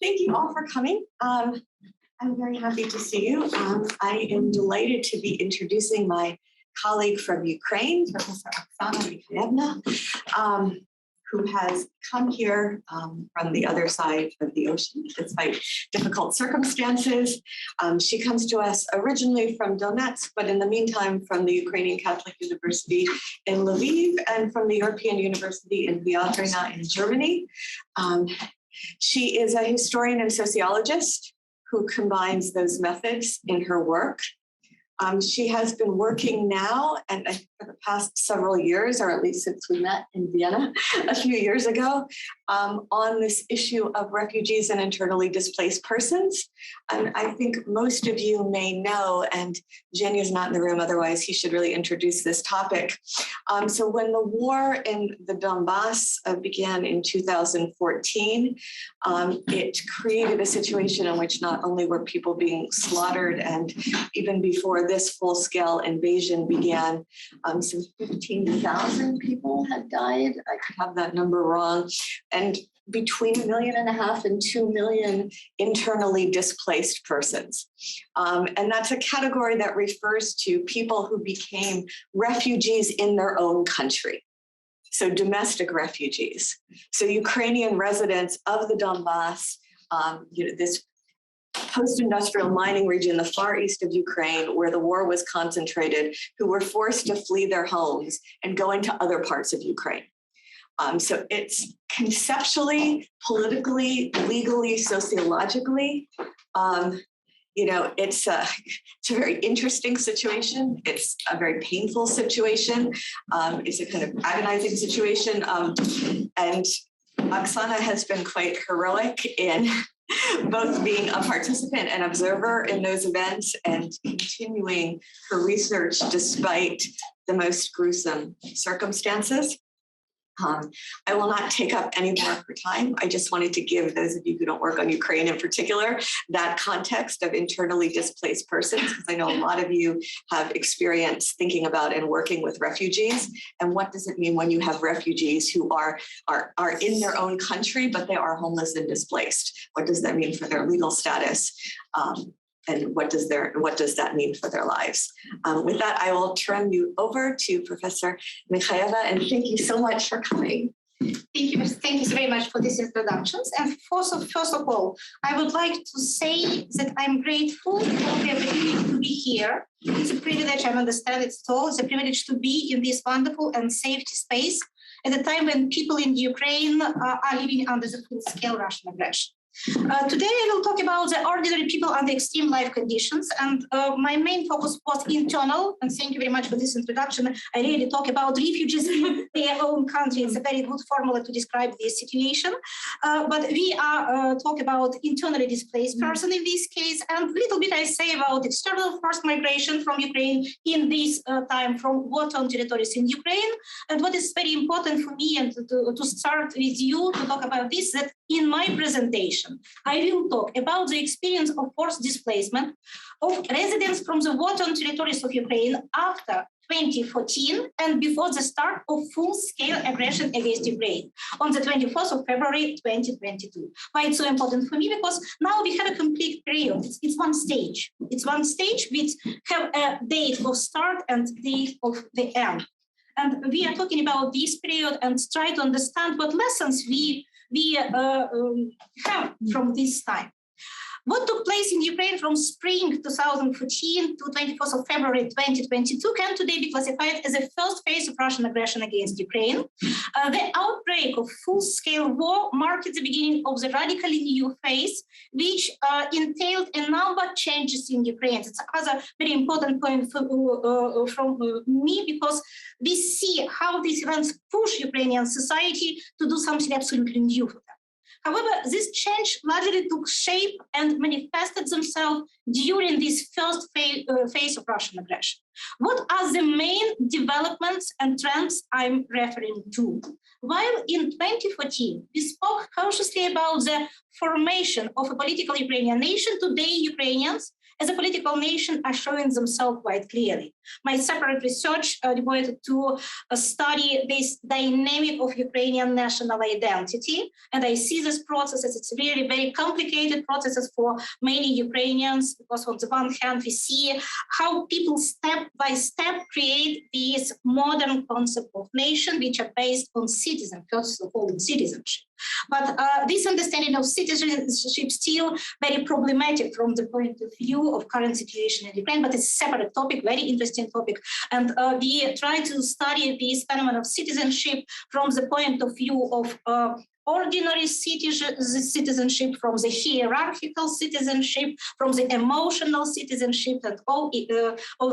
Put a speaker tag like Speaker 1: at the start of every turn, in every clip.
Speaker 1: Thank you all for coming. I'm very happy to see you. I am delighted to be introducing my colleague from Ukraine, Professor Oksana Mikheieva, who has come here from the other side of the ocean despite difficult circumstances. She comes to us originally from Donetsk, but in the meantime from the Ukrainian Catholic University in Lviv and from the European University in Viadrina in Germany. She is a historian and sociologist who combines those methods in her work. She has been working now, and for the past several years, or at least since we met in Vienna a few years ago, on this issue of refugees and internally displaced persons. And I think most of you may know, and Jenny is not in the room, otherwise he should really introduce this topic. So when the war in the Donbass began in 2014, it created a situation in which not only were people being slaughtered, and even before this full-scale invasion began, some 15,000 people had died. I could have that number wrong. And between 1.5 million and 2 million internally displaced persons. And that's a category that refers to people who became refugees in their own country. So domestic refugees. So Ukrainian residents of the Donbass, this post-industrial mining region, the far east of Ukraine, where the war was concentrated, who were forced to flee their homes and go into other parts of Ukraine. So it's conceptually, politically, legally, sociologically, it's a very interesting situation. It's a very painful situation. It's a kind of agonizing situation. And Oksana has been quite heroic in both being a participant and observer in those events and continuing her research despite the most gruesome circumstances. I will not take up any more of her time. I just wanted to give those of you who don't work on Ukraine in particular that context of internally displaced persons, because I know a lot of you have experience thinking about and working with refugees. And what does it mean when you have refugees who are in their own country, but they are homeless and displaced? What does that mean for their legal status? And what does that mean for their lives? With that, I will turn you over to Professor Mikheieva, and thank you so much for coming.
Speaker 2: Thank you very much for these introductions. And first of all, I would like to say that I'm grateful for the opportunity to be here. It's a privilege, I understand it's all. It's a privilege to be in this wonderful and safe space at a time when people in Ukraine are living under the full-scale Russian aggression. Today I will talk about the ordinary people under extreme life conditions, and my main focus was internal, and thank you very much for this introduction. I really talk about refugees in their own country. It's a very good formula to describe this situation, but we are talk about internally displaced person in this case, and a little bit I say about external forced migration from Ukraine in this time from war-torn territories in Ukraine. And what is very important for me, and to start with you to talk about this, that in my presentation, I will talk about the experience of forced displacement of residents from the war-torn territories of Ukraine after 2014 and before the start of full-scale aggression against Ukraine on the 24th of February 2022. Why it's so important for me? Because now we have a complete period. It's one stage. It's one stage which have a date of start and date of the end. And we are talking about this period and try to understand what lessons we have from this time. What took place in Ukraine from spring 2014 to 24th of February 2022 can today be classified as a first phase of Russian aggression against Ukraine. The outbreak of full-scale war marked the beginning of the radically new phase, which entailed a number of changes in Ukraine. It's another very important point from me, because we see how these events push Ukrainian society to do something absolutely new for them. However, this change largely took shape and manifested themselves during this first phase of Russian aggression. What are the main developments and trends I'm referring to? While in 2014, we spoke cautiously about the formation of a political Ukrainian nation, today Ukrainians as a political nation are showing themselves quite clearly. my separate research devoted to study this dynamic of Ukrainian national identity. And I see this process as it's really very complicated processes for many Ukrainians, because on the one hand, we see how people step by step create this modern concept of nation, which are based on citizen, first of all, citizenship. But this understanding of citizenship still very problematic from the point of view of current situation in Ukraine, but it's a separate topic, very interesting topic. And we try to study this phenomenon of citizenship from the point of view of ordinary citizenship, from the hierarchical citizenship, from the emotional citizenship, and all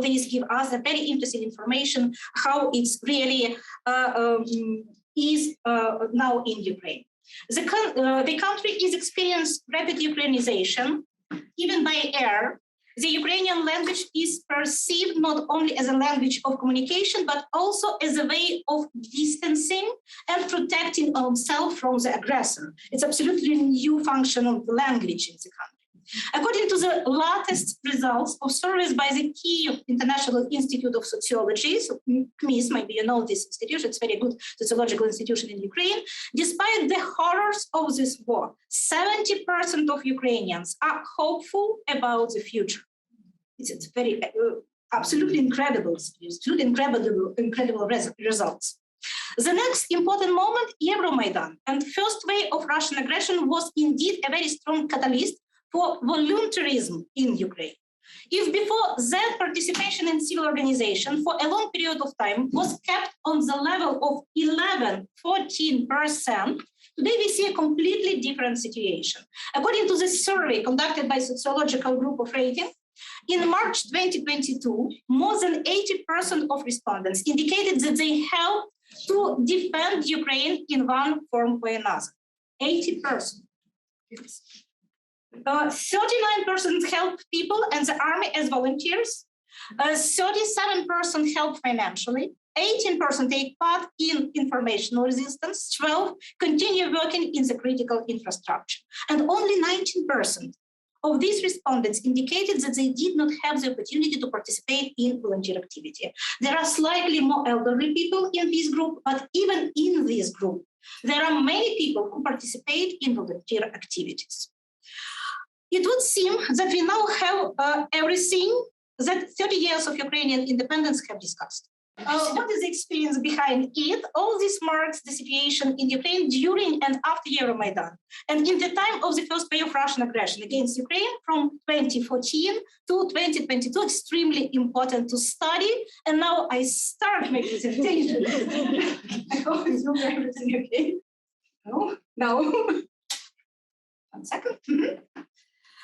Speaker 2: these give us a very interesting information how it's really is now in Ukraine. The country is experiencing rapid Ukrainization, even by air. The Ukrainian language is perceived not only as a language of communication, but also as a way of distancing and protecting oneself from the aggressor. It's absolutely new function of the language in the country. According to the latest results of surveys by the Kyiv International Institute of Sociology, so KMIS, maybe you know this institution, it's a very good sociological institution in Ukraine, despite the horrors of this war, 70% of Ukrainians are hopeful about the future. It's very, absolutely incredible, incredible results. The next important moment, Euromaidan, and first wave of Russian aggression was indeed a very strong catalyst for voluntarism in Ukraine. If before that participation in civil organization for a long period of time was kept on the level of 11–14%, today we see a completely different situation. According to the survey conducted by Sociological Group of Rating, in March 2022, more than 80% of respondents indicated that they helped to defend Ukraine in one form or another. 80%. 39% help people and the army as volunteers. 37% help financially. 18% take part in informational resistance. 12% continue working in the critical infrastructure. And only 19% of these respondents indicated that they did not have the opportunity to participate in volunteer activity. There are slightly more elderly people in this group, but even in this group, there are many people who participate in volunteer activities. It would seem that we now have everything that 30 years of Ukrainian independence have discussed. What is the experience behind it? All this marks the situation in Ukraine during and after Euromaidan, and in the time of the first wave of Russian aggression against Ukraine from 2014 to 2022, extremely important to study. And now I start my presentation. I hope it's not everything okay. No. 1 second.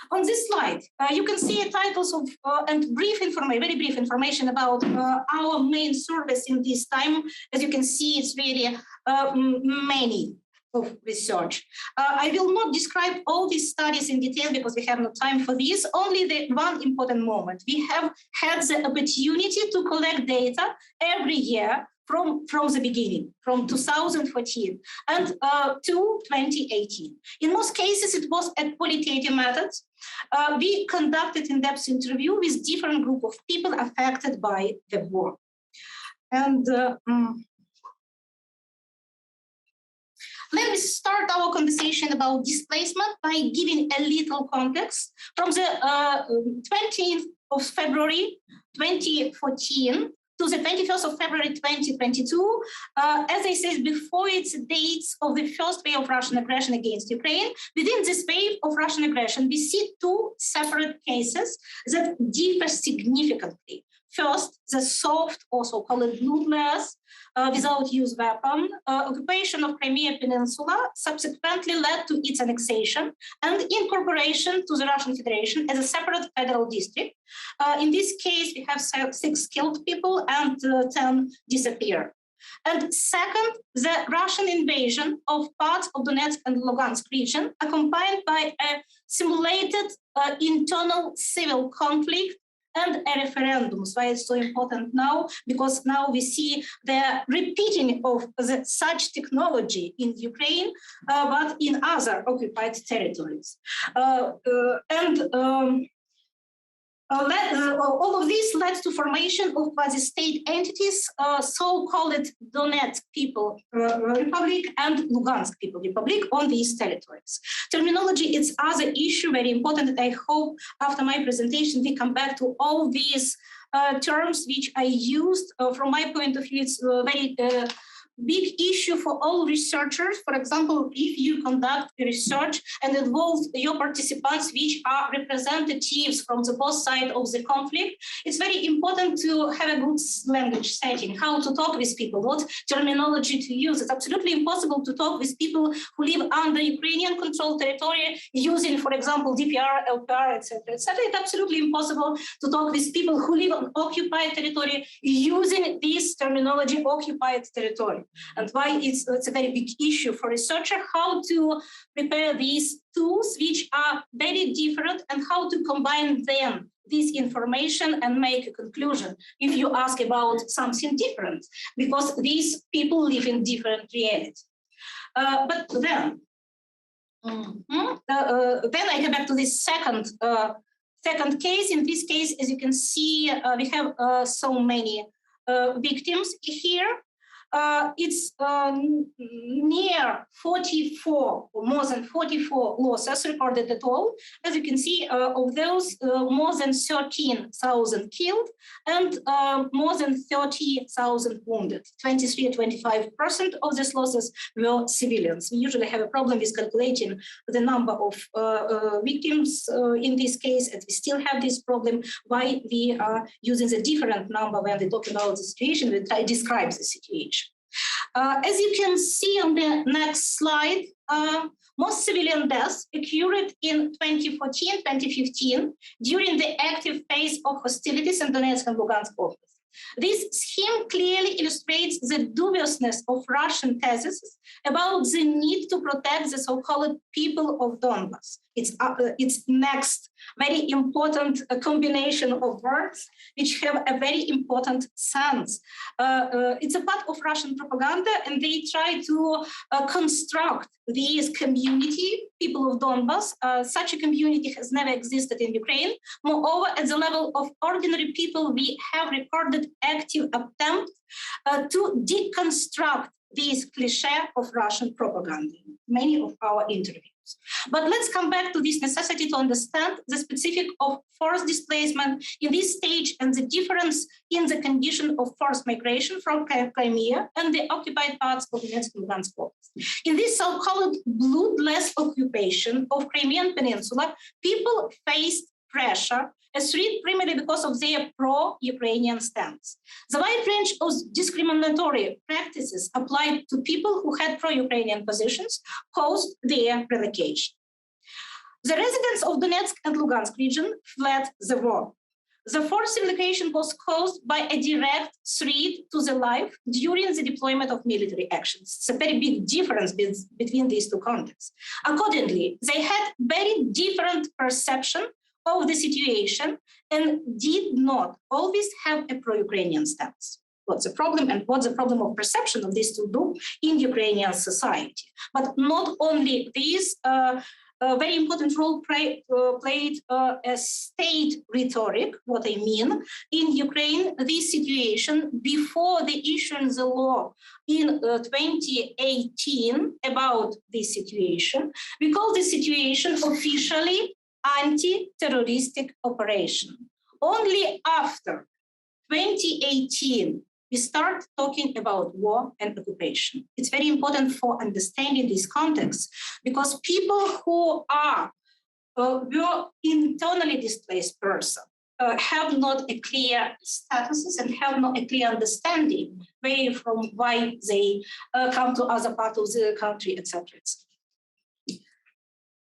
Speaker 2: On this slide, you can see titles of and brief information, very brief information about our main service in this time. As you can see, it's really many of research. I will not describe all these studies in detail because we have no time for this. Only the one important moment. We have had the opportunity to collect data every year from the beginning, from 2014 and to 2018. In most cases, it was a qualitative method. We conducted in-depth interview with different group of people affected by the war. And let me start our conversation about displacement by giving a little context. From the 20th of February 2014 to the 21st of February 2022, as I said before, it's dates of the first wave of Russian aggression against Ukraine. Within this wave of Russian aggression, we see two separate cases that differ significantly. First, the soft, also called ruthless, without use weapon, occupation of Crimea peninsula subsequently led to its annexation and incorporation to the Russian Federation as a separate federal district. In this case, we have 6 killed people and 10 disappeared. And second, the Russian invasion of parts of Donetsk and Luhansk region, accompanied by a simulated internal civil conflict and a referendum. So it's so important now, because now we see the repeating of such technology in Ukraine, but in other occupied territories. All of this led to formation of quasi-state entities, so-called Donetsk People Republic and Luhansk People Republic on these territories. Terminology is other issue, very important, and I hope after my presentation we come back to all these terms which I used. From my point of view, it's very big issue for all researchers. For example, if you conduct research and involve your participants, which are representatives from the both sides of the conflict, it's very important to have a good language setting, how to talk with people, what terminology to use. It's absolutely impossible to talk with people who live under Ukrainian controlled territory using, for example, DPR, LPR, etc., etc. It's absolutely impossible to talk with people who live on occupied territory using this terminology, occupied territory. And why it's a very big issue for researchers, how to prepare these tools, which are very different, and how to combine them, this information, and make a conclusion if you ask about something different, because these people live in different reality. But then I come back to this second case. In this case, as you can see, we have so many victims here. It's near 44 or more than 44 losses recorded at all. As you can see, of those, more than 13,000 killed and more than 30,000 wounded. 23 or 25% of these losses were civilians. We usually have a problem with calculating the number of victims in this case, and we still have this problem. Why we are using the different number when we talk about the situation, we try to describe the situation. As you can see on the next slide, most civilian deaths occurred in 2014-2015 during the active phase of hostilities in Donetsk and Luhansk oblasts. This scheme clearly illustrates the dubiousness of Russian thesis about the need to protect the so-called people of Donbass. It's next very important combination of words which have a very important sense. It's a part of Russian propaganda, and they try to construct this community, people of Donbass. Such a community has never existed in Ukraine. Moreover, at the level of ordinary people, we have recorded active attempt to deconstruct this cliché of Russian propaganda in many of our interviews. But let's come back to this necessity to understand the specific of forced displacement in this stage and the difference in the condition of forced migration from Crimea and the occupied parts of Donetsk and Luhansk oblasts. In this so-called bloodless occupation of Crimean peninsula, people faced pressure, a threat primarily because of their pro-Ukrainian stance. The wide range of discriminatory practices applied to people who had pro-Ukrainian positions caused their relocation. The residents of Donetsk and Luhansk region fled the war. The forced relocation was caused by a direct threat to the life during the deployment of military actions. It's a very big difference between these two contexts. Accordingly, they had very different perception of the situation and did not always have a pro-Ukrainian stance. What's the problem, and what's the problem of perception of these two groups in Ukrainian society? But not only this, a very important role played a state rhetoric. What I mean, in Ukraine, this situation before the issuing the law in 2018 about this situation, we call this situation officially anti-terroristic operation. Only after 2018, we start talking about war and occupation. It's very important for understanding this context, because people who are were internally displaced person have not a clear statuses and have not a clear understanding where from why they come to other part of the country, etc.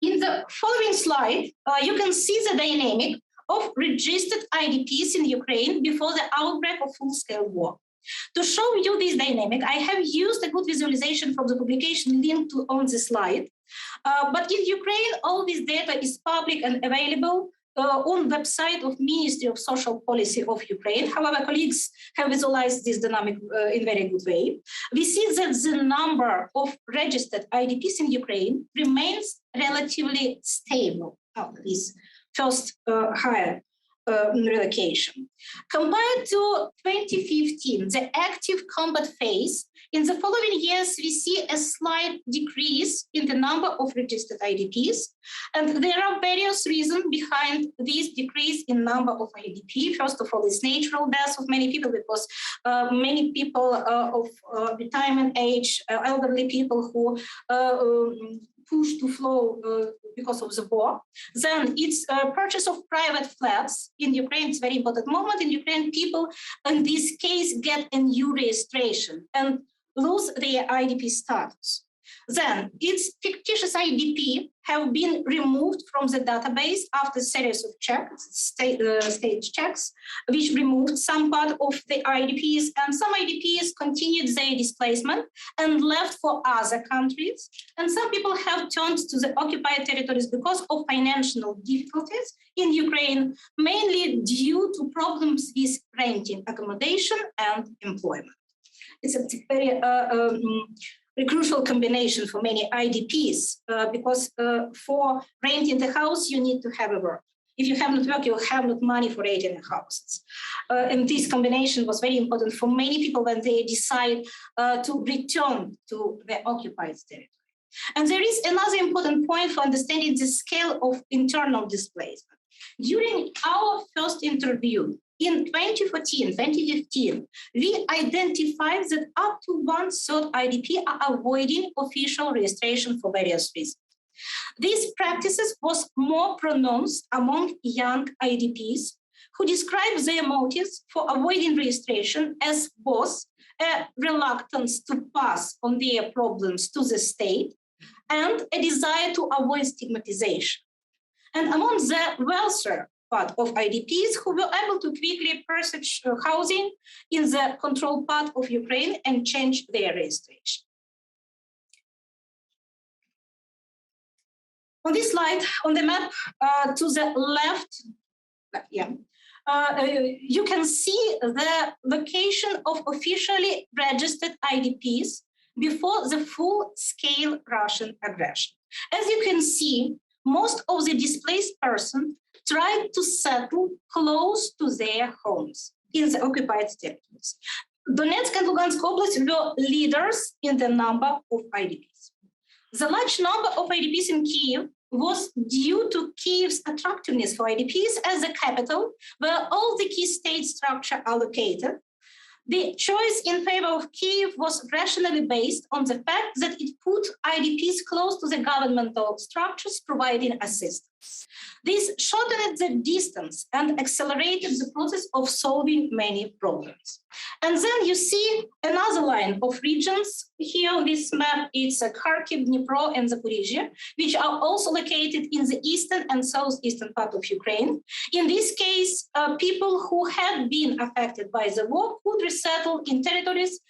Speaker 2: In the following slide, you can see the dynamic of registered IDPs in Ukraine before the outbreak of full-scale war. To show you this dynamic, I have used a good visualization from the publication linked to on the slide. But in Ukraine, all this data is public and available on website of Ministry of Social Policy of Ukraine. However, colleagues have visualized this dynamic in very good way. We see that the number of registered IDPs in Ukraine remains relatively stable. This first higher relocation. Compared to 2015, the active combat phase, in the following years, we see a slight decrease in the number of registered IDPs. And there are various reasons behind this decrease in number of IDP. First of all, it's natural death of many people because many people of retirement age, elderly people who pushed to flow because of the war. Then it's purchase of private flats in Ukraine. It's a very important moment in Ukraine. People in this case get a new registration and lose their IDP status. Then its fictitious IDP have been removed from the database after a series of checks, state checks, which removed some part of the IDPs, and some IDPs continued their displacement and left for other countries. And some people have turned to the occupied territories because of financial difficulties in Ukraine, mainly due to problems with renting accommodation and employment. It's a very a crucial combination for many IDPs because for renting the house, you need to have a work. If you have not work, you have not money for renting houses. And this combination was very important for many people when they decide to return to the occupied territory. And there is another important point for understanding the scale of internal displacement. During our first interview, in 2014, 2015, we identified that up to 1/3 IDP are avoiding official registration for various reasons. These practices was more pronounced among young IDPs who describe their motives for avoiding registration as both a reluctance to pass on their problems to the state and a desire to avoid stigmatization. And among the wealthier part of IDPs who were able to quickly purchase housing in the controlled part of Ukraine and change their registration. On this slide, on the map to the left, you can see the location of officially registered IDPs before the full-scale Russian aggression. As you can see, most of the displaced persons tried to settle close to their homes in the occupied territories. Donetsk and Luhansk Oblast were leaders in the number of IDPs. The large number of IDPs in Kyiv was due to Kyiv's attractiveness for IDPs as the capital, where all the key state structure are located. The choice in favor of Kyiv was rationally based on the fact that it put IDPs close to the governmental structures providing assistance. This shortened the distance and accelerated the process of solving many problems. And then you see another line of regions. Here on this map, it's Kharkiv, Dnipro, and Zaporizhia, which are also located in the eastern and southeastern part of Ukraine. In this case, people who had been affected by the war could resettle in territories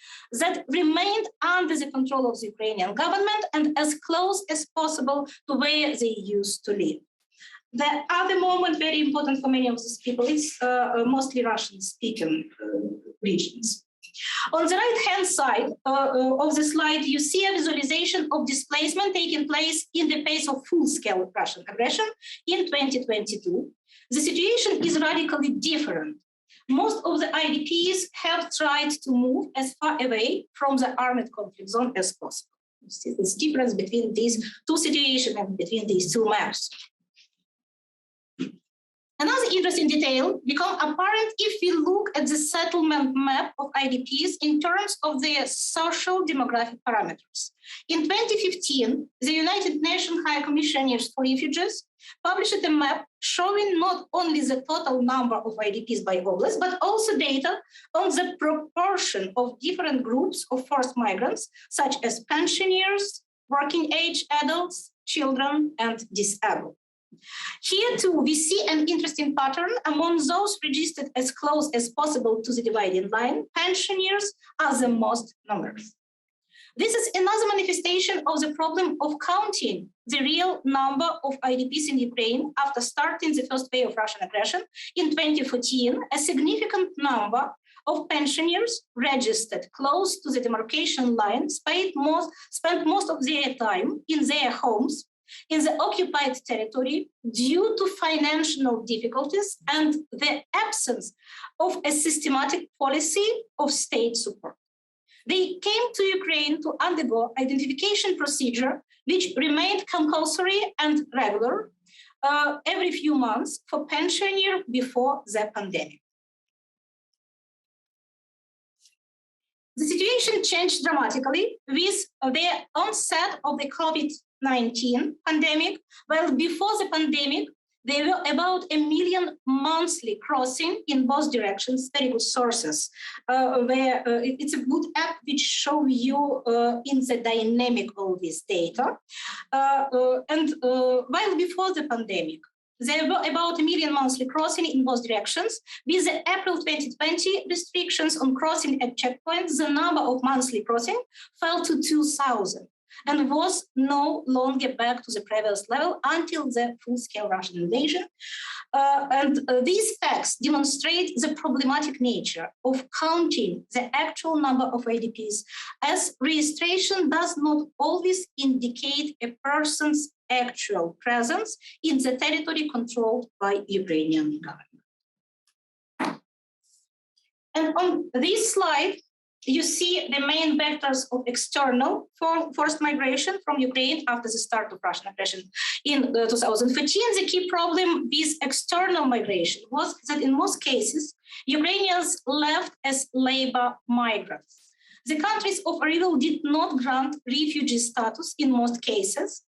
Speaker 2: that remained under the control of the Ukrainian government and as close as possible to where they used to live. The other moment, very important for many of these people, is mostly Russian-speaking regions. On the right-hand side of the slide, you see a visualization of displacement taking place in the face of full-scale Russian aggression in 2022. The situation is radically different. Most of the IDPs have tried to move as far away from the armed conflict zone as possible. You see this difference between these two situations and between these two maps. Another interesting detail becomes apparent if we look at the settlement map of IDPs in terms of their social demographic parameters. In 2015, the United Nations High Commissioners for Refugees published a map showing not only the total number of IDPs by oblast, but also data on the proportion of different groups of forced migrants, such as pensioners, working-age adults, children, and disabled. Here too, we see an interesting pattern among those registered as close as possible to the dividing line. Pensioners are the most numerous. This is another manifestation of the problem of counting the real number of IDPs in Ukraine after starting the first wave of Russian aggression in 2014. A significant number of pensioners registered close to the demarcation line spent most of their time in their homes in the occupied territory due to financial difficulties and the absence of a systematic policy of state support. They came to Ukraine to undergo identification procedure, which remained compulsory and regular every few months for pensioners before the pandemic. The situation changed dramatically with the onset of the COVID-19 pandemic. Well, before the pandemic, there were about 1 million monthly crossing in both directions, very good sources, where it's a good app which show you in the dynamic of this data. While before the pandemic, there were about 1 million monthly crossing in both directions. With the April 2020 restrictions on crossing at checkpoints, the number of monthly crossing fell to 2,000 and was no longer back to the previous level until the full-scale Russian invasion. These facts demonstrate the problematic nature of counting the actual number of IDPs, as registration does not always indicate a person's actual presence in the territory controlled by Ukrainian government. And on this slide, you see the main vectors of external forced migration from Ukraine after the start of Russian aggression in 2014. The key problem with external migration was that in most cases, Ukrainians left as labor migrants. The countries of arrival did not grant refugee status in most cases,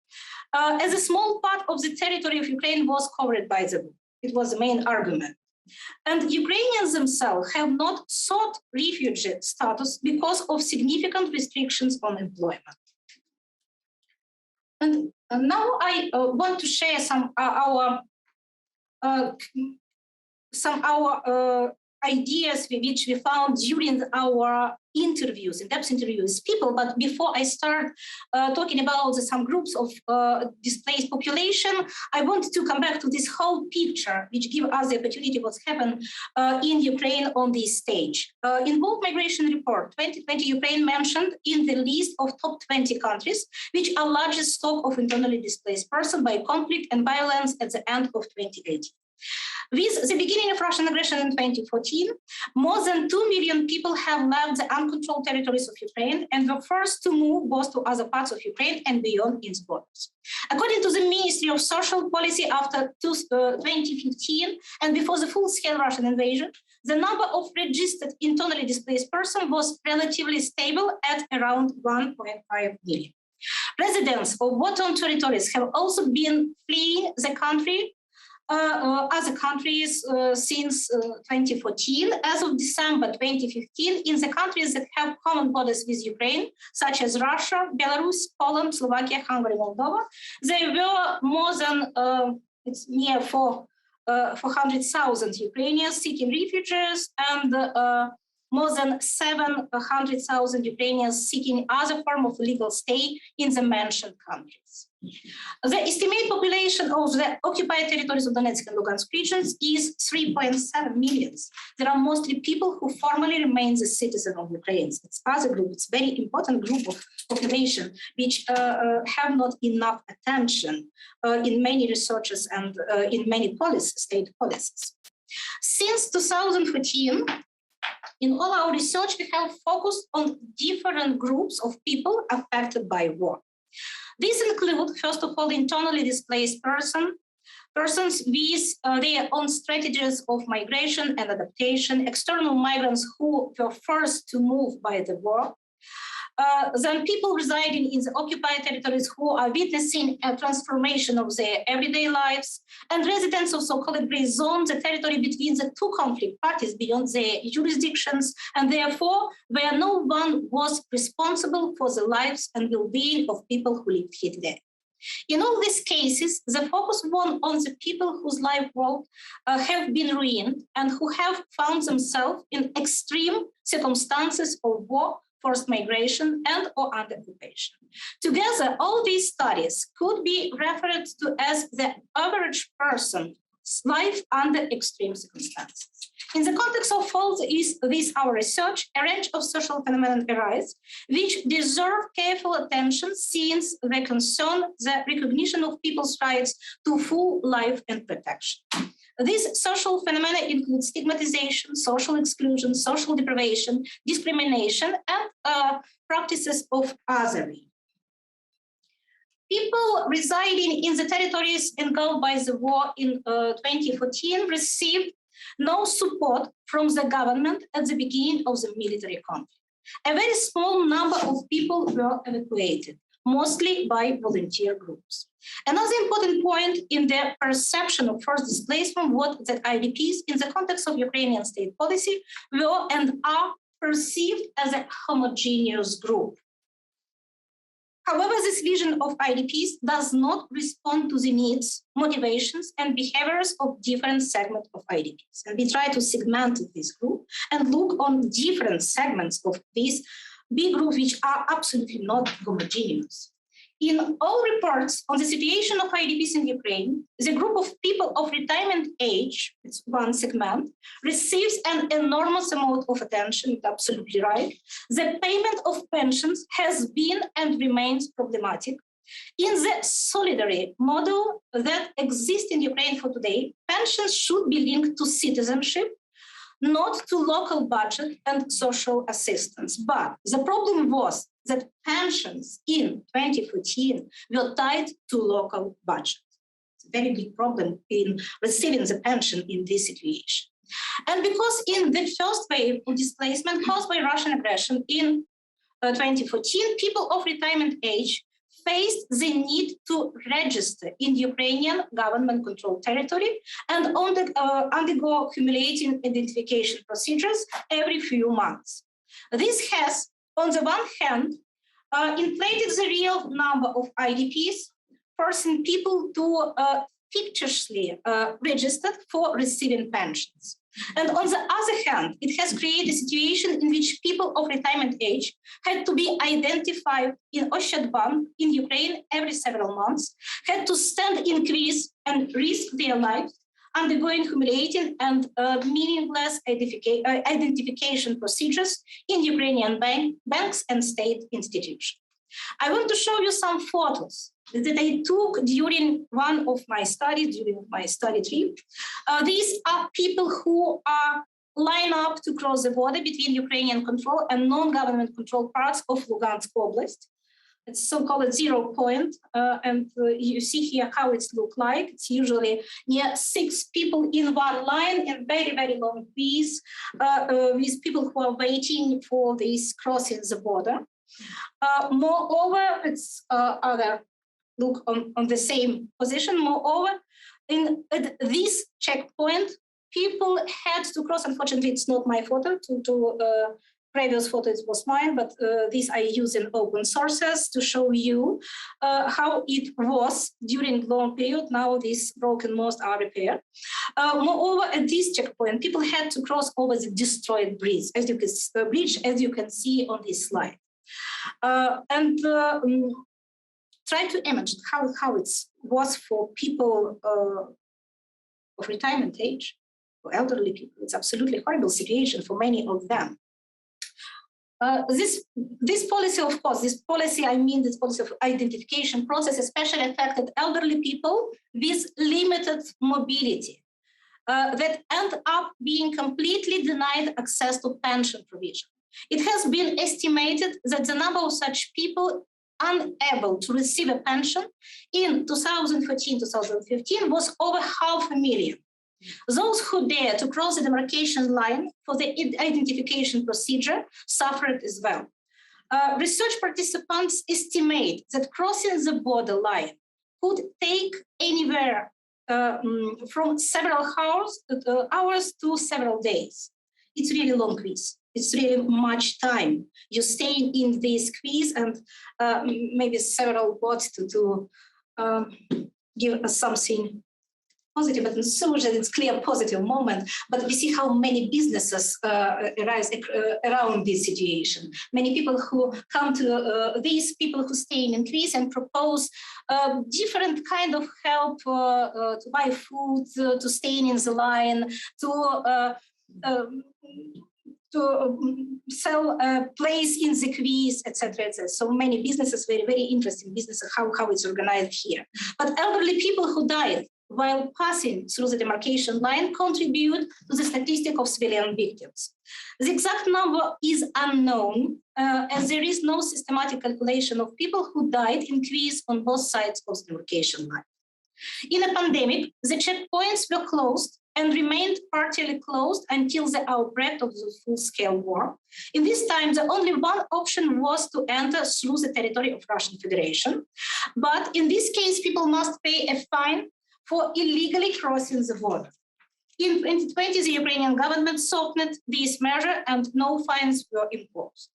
Speaker 2: as a small part of the territory of Ukraine was covered by the war. It was the main argument. And Ukrainians themselves have not sought refugee status because of significant restrictions on employment. And now I want to share some ideas which we found during our interviews, in-depth interviews with people. But before I start talking about some groups of displaced population, I want to come back to this whole picture, which gives us the opportunity what's happened in Ukraine on this stage. In World Migration Report 2020, Ukraine mentioned in the list of top 20 countries, which are largest stock of internally displaced persons by conflict and violence at the end of 2018. With the beginning of Russian aggression in 2014, more than 2 million people have left the uncontrolled territories of Ukraine and were forced to move both to other parts of Ukraine and beyond its borders. According to the Ministry of Social Policy, after 2015 and before the full-scale Russian invasion, the number of registered internally displaced persons was relatively stable at around 1.5 million. Residents of war-torn territories have also been fleeing the country other countries since 2014. As of December 2015, in the countries that have common borders with Ukraine, such as Russia, Belarus, Poland, Slovakia, Hungary, Moldova, there were more than it's near 400,000 Ukrainians seeking refugees and more than 700,000 Ukrainians seeking other form of legal stay in the mentioned countries. The estimated population of the occupied territories of Donetsk and Luhansk regions is 3.7 million. There are mostly people who formally remain the citizens of Ukraine. It's other group, it's very important group of population which have not enough attention in many researches and in many state policies. Since 2014, in all our research, we have focused on different groups of people affected by war. These include, first of all, internally displaced persons with their own strategies of migration and adaptation, external migrants who were forced to move by the war, then people residing in the occupied territories who are witnessing a transformation of their everyday lives, and residents of so-called gray zones, the territory between the two conflict parties beyond their jurisdictions, and therefore where no one was responsible for the lives and well-being of people who lived here today. In all these cases, the focus was on the people whose life world have been ruined and who have found themselves in extreme circumstances of war, forced migration, and or under occupation. Together, all these studies could be referred to as the average person life under extreme circumstances. In the context of all this our research, a range of social phenomena arise, which deserve careful attention since they concern the recognition of people's rights to full life and protection. These social phenomena include stigmatization, social exclusion, social deprivation, discrimination, and practices of othering. People residing in the territories engulfed by the war in 2014 received no support from the government at the beginning of the military conflict. A very small number of people were evacuated, mostly by volunteer groups. Another important point in the perception of forced displacement was that IDPs in the context of Ukrainian state policy were and are perceived as a homogeneous group. However, this vision of IDPs does not respond to the needs, motivations, and behaviors of different segments of IDPs. And we try to segment this group and look on different segments of this big group, which are absolutely not homogeneous. In all reports on the situation of IDPs in Ukraine, the group of people of retirement age, it's one segment, receives an enormous amount of attention, absolutely right. The payment of pensions has been and remains problematic. In the solidarity model that exists in Ukraine for today, pensions should be linked to citizenship, not to local budget and social assistance. But the problem was that pensions in 2014 were tied to local budget. It's a very big problem in receiving the pension in this situation. And because in the first wave of displacement caused by Russian aggression in 2014, people of retirement age faced the need to register in Ukrainian government-controlled territory and undergo accumulating identification procedures every few months. This has, on the one hand, inflated the real number of IDPs, forcing people to fictitiously register for receiving pensions. And on the other hand, it has created a situation in which people of retirement age had to be identified in Ощадbank in Ukraine every several months, had to stand in queues and risk their lives, undergoing humiliating and meaningless identification procedures in Ukrainian banks and state institutions. I want to show you some photos that I took during one of my studies, during my study trip. These are people who are lined up to cross the border between Ukrainian control and non-government controlled parts of Luhansk Oblast. It's so-called 0 point, and you see here how it looks like. It's usually near 6 people in one line and very, very long queues with people who are waiting for this crossing the border. Moreover, it's other look on the same position. Moreover, in this checkpoint, people had to cross. Unfortunately, it's not my photo. Previous photos was mine, but this I use in open sources to show you how it was during long period. Now these broken mosts are repaired. Moreover, at this checkpoint, people had to cross over the destroyed bridge, as you can see on this slide. Try to imagine how it was for people of retirement age, for elderly people. It's absolutely horrible situation for many of them. This policy, of course, this policy of identification process especially affected elderly people with limited mobility that end up being completely denied access to pension provision. It has been estimated that the number of such people unable to receive a pension in 2014-2015 was over 500,000. Those who dare to cross the demarcation line for the identification procedure suffered as well. Research participants estimate that crossing the border line could take anywhere from several hours to several days. It's really long quiz. It's really much time. You stay in this quiz and maybe several bots to give us something positive, but in Sociology it's clear positive moment. But we see how many businesses arise around this situation. Many people who come to these people who stay in Greece and propose different kind of help to buy food, to stay in the line, to sell a place in the quiz, etc., etc. So many businesses, very, very interesting businesses, how it's organized here. But elderly people who died while passing through the demarcation line contribute to the statistic of civilian victims. The exact number is unknown, as there is no systematic calculation of people who died in Greece on both sides of the demarcation line. In a pandemic, the checkpoints were closed and remained partially closed until the outbreak of the full-scale war. In this time, the only one option was to enter through the territory of Russian Federation. But in this case, people must pay a fine for illegally crossing the border. In 2020, the Ukrainian government softened this measure and no fines were imposed.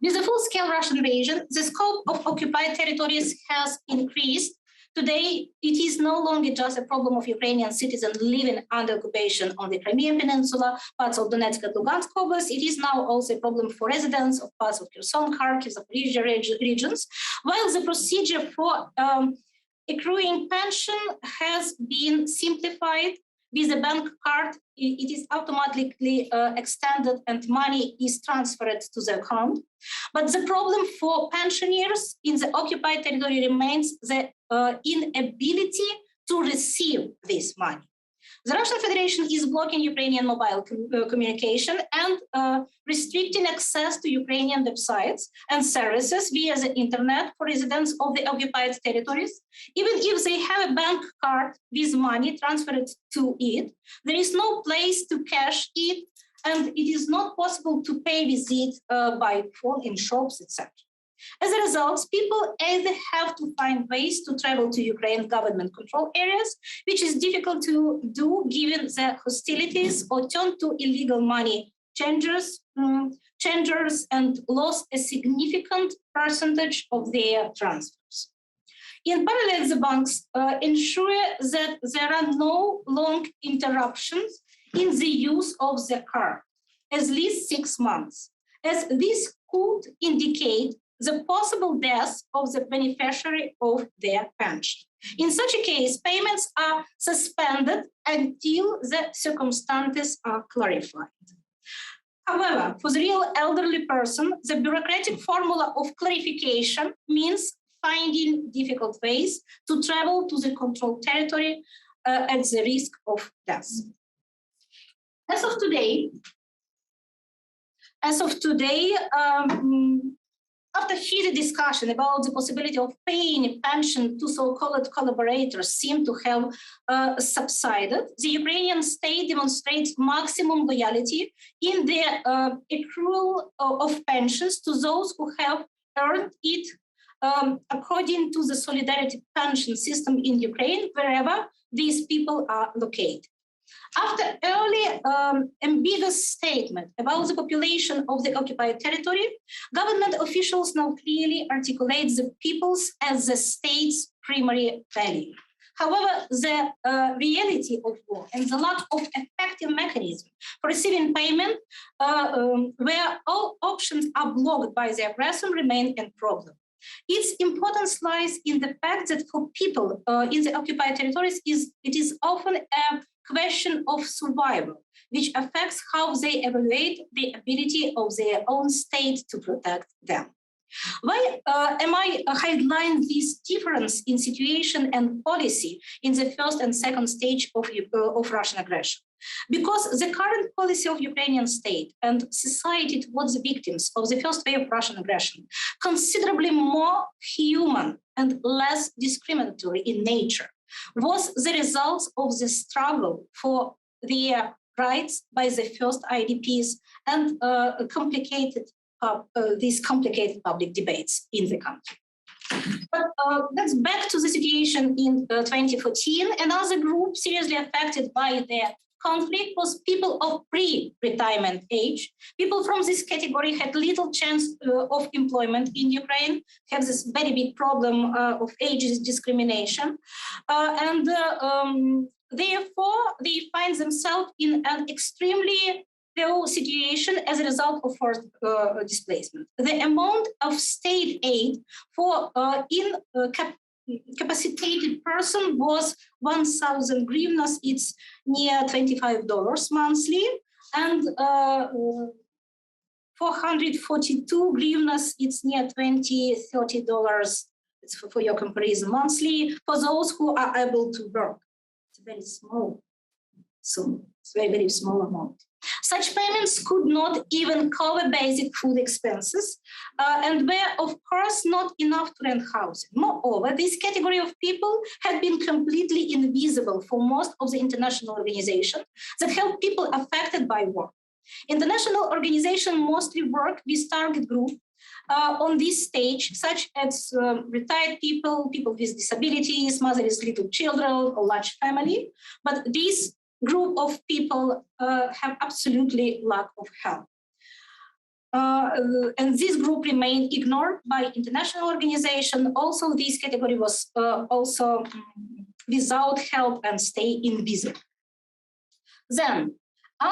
Speaker 2: With the full-scale Russian invasion, the scope of occupied territories has increased. Today, it is no longer just a problem of Ukrainian citizens living under occupation on the Crimean peninsula, parts of Donetsk and Luhansk Oblast. It is now also a problem for residents of parts of Kherson, Kharkiv, Zaporizhzhia regions, while the procedure for accruing pension has been simplified. With a bank card, it is automatically extended and money is transferred to the account. But the problem for pensioners in the occupied territory remains the inability to receive this money. The Russian Federation is blocking Ukrainian mobile communication and restricting access to Ukrainian websites and services via the internet for residents of the occupied territories. Even if they have a bank card with money transferred to it, there is no place to cash it, and it is not possible to pay with it by phone in shops, etc. As a result, people either have to find ways to travel to Ukraine government control areas, which is difficult to do given the hostilities, or turn to illegal money changers and lost a significant percentage of their transfers. In parallel, the banks ensure that there are no long interruptions in the use of the card, at least 6 months, as this could indicate the possible death of the beneficiary of their pension. In such a case, payments are suspended until the circumstances are clarified. However, for the real elderly person, the bureaucratic formula of clarification means finding difficult ways to travel to the controlled territory at the risk of death. As of today, after heated discussion about the possibility of paying pension to so-called collaborators seem to have subsided, the Ukrainian state demonstrates maximum loyalty in the accrual of pensions to those who have earned it according to the solidarity pension system in Ukraine, wherever these people are located. After early ambiguous statement about the population of the occupied territory, government officials now clearly articulate the peoples as the state's primary value. However, the reality of war and the lack of effective mechanism for receiving payment, where all options are blocked by the aggressor, remain a problem. Its importance lies in the fact that for people in the occupied territories, it is often a question of survival, which affects how they evaluate the ability of their own state to protect them. Why am I highlighting this difference in situation and policy in the first and second stage of Russian aggression? Because the current policy of Ukrainian state and society towards the victims of the first wave of Russian aggression, considerably more human and less discriminatory in nature, was the result of the struggle for their rights by the first IDPs and these complicated public debates in the country. But let's back to the situation in 2014. Another group seriously affected by the conflict was people of pre-retirement age. People from this category had little chance of employment in Ukraine, have this very big problem of age discrimination. Therefore, they find themselves in an extremely low situation as a result of forced displacement. The amount of state aid for incapacitated person was 1,000 hryvnias, it's near $25 monthly, and 442 hryvnias, it's near $30. It's for your comparison monthly, for those who are able to work. It's very small, so it's very, very small amount. Such payments could not even cover basic food expenses and were, of course, not enough to rent housing. Moreover, this category of people had been completely invisible for most of the international organizations that help people affected by war. International organizations mostly work with target groups on this stage, such as retired people, people with disabilities, mothers with little children, or large family. But this group of people have absolutely lack of help. And this group remained ignored by international organizations. Also, this category was also without help and stay invisible. Then,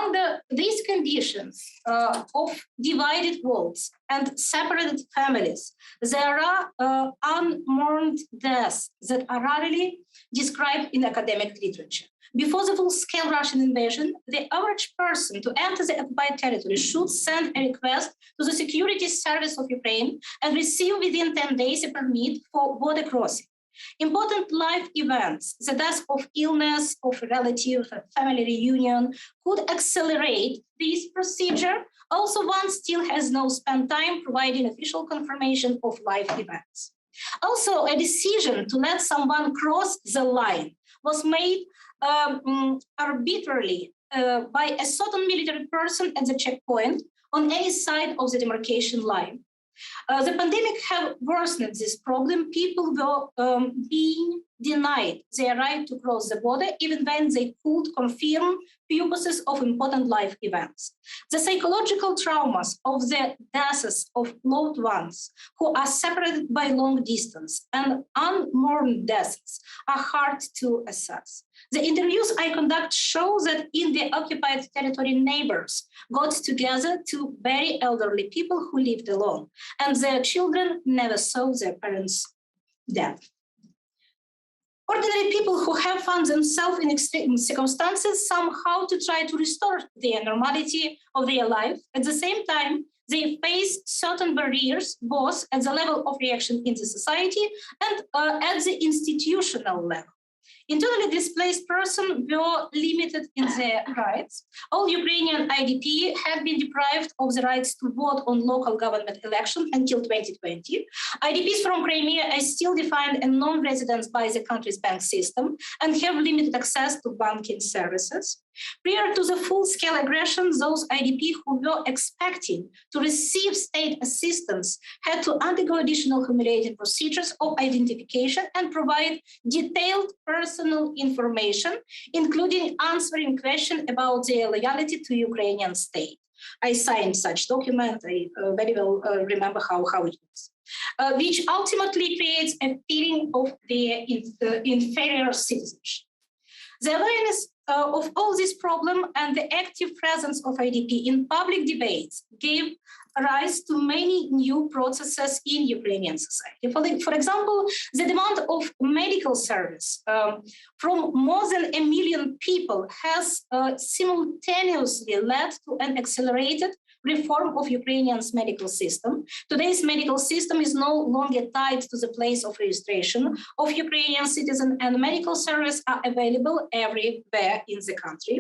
Speaker 2: under these conditions of divided worlds and separated families, there are unmourned deaths that are rarely described in academic literature. Before the full-scale Russian invasion, the average person to enter the occupied territory should send a request to the security service of Ukraine and receive within 10 days a permit for border crossing. Important life events, the death of illness, of a relative, a family reunion, could accelerate this procedure. Also, one still has no spent time providing official confirmation of life events. Also, a decision to let someone cross the line was made arbitrarily by a certain military person at the checkpoint on any side of the demarcation line. The pandemic have worsened this problem. People were being denied their right to cross the border even when they could confirm purposes of important life events. The psychological traumas of the deaths of loved ones who are separated by long distance and unmourned deaths are hard to assess. The interviews I conduct show that in the occupied territory, neighbors got together to bury elderly people who lived alone, and their children never saw their parents dead. Ordinary people who have found themselves in extreme circumstances somehow to try to restore the normality of their life. At the same time, they face certain barriers, both at the level of reaction in the society and at the institutional level. Internally displaced persons were limited in their rights. All Ukrainian IDP have been deprived of the rights to vote on local government elections until 2020. IDPs from Crimea are still defined as non-residents by the country's bank system and have limited access to banking services. Prior to the full-scale aggression, those IDP who were expecting to receive state assistance had to undergo additional humiliating procedures of identification and provide detailed personal information, including answering questions about their loyalty to Ukrainian state. I signed such document. I very well remember how it was, which ultimately creates a feeling of their inferior citizenship. The awareness of all this problem and the active presence of IDP in public debates gave rise to many new processes in Ukrainian society. For example, the demand of medical service from more than 1 million people has simultaneously led to an accelerated reform of Ukrainian's medical system. Today's medical system is no longer tied to the place of registration of Ukrainian citizens, and medical services are available everywhere in the country.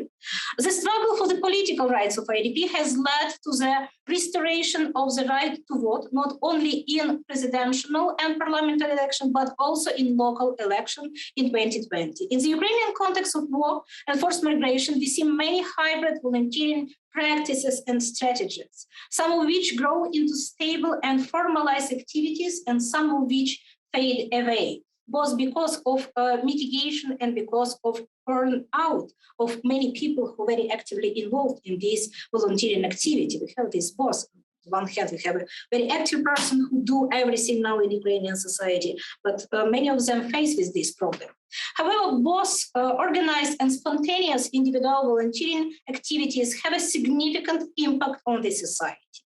Speaker 2: The struggle for the political rights of IDP has led to the restoration of the right to vote, not only in presidential and parliamentary election, but also in local election in 2020. In the Ukrainian context of war and forced migration, we see many hybrid volunteering practices and strategies, some of which grow into stable and formalized activities and some of which fade away. both because of mitigation and because of burnout of many people who are very actively involved in this volunteering activity. We have this both. On one hand, we have a very active person who do everything now in Ukrainian society, but many of them face with this problem. However, both organized and spontaneous individual volunteering activities have a significant impact on the society.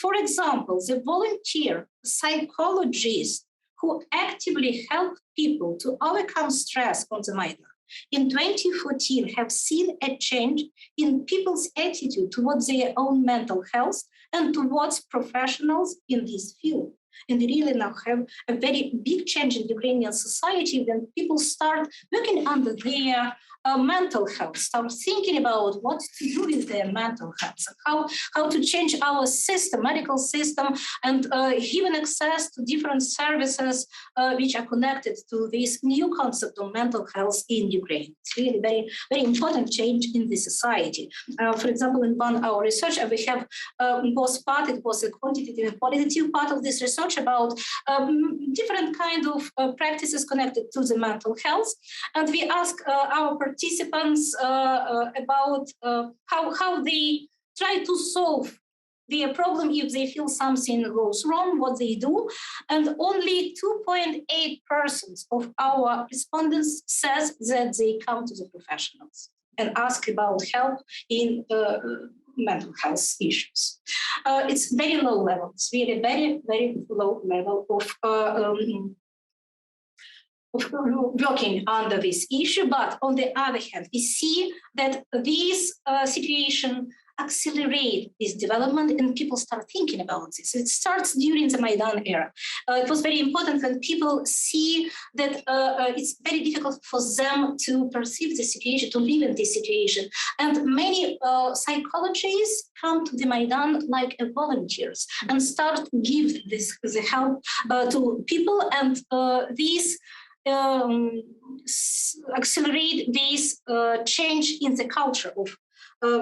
Speaker 2: For example, the volunteer psychologists who actively help people to overcome stress on the Maidan in 2014 have seen a change in people's attitude towards their own mental health and towards professionals in this field. And they really now have a very big change in Ukrainian society when people start working under their mental health, start thinking about what to do with their mental health, how to change our system, medical system, and given access to different services which are connected to this new concept of mental health in Ukraine. It's really very, very important change in the society. For example, in one our research, we have both part, it was a quantitative and qualitative part of this research about different kind of practices connected to the mental health. And we ask our participants about how they try to solve their problem if they feel something goes wrong, what they do. And only 2.8% of our respondents says that they come to the professionals and ask about help in mental health issues. It's very low level. It's really very, very low level of working under this issue. But on the other hand, we see that this situation accelerate this development and people start thinking about this. It starts during the Maidan era. It was very important when people see that it's very difficult for them to perceive the situation, to live in this situation. And many psychologists come to the Maidan like volunteers and start to give the help to people, and these accelerate this change in the culture of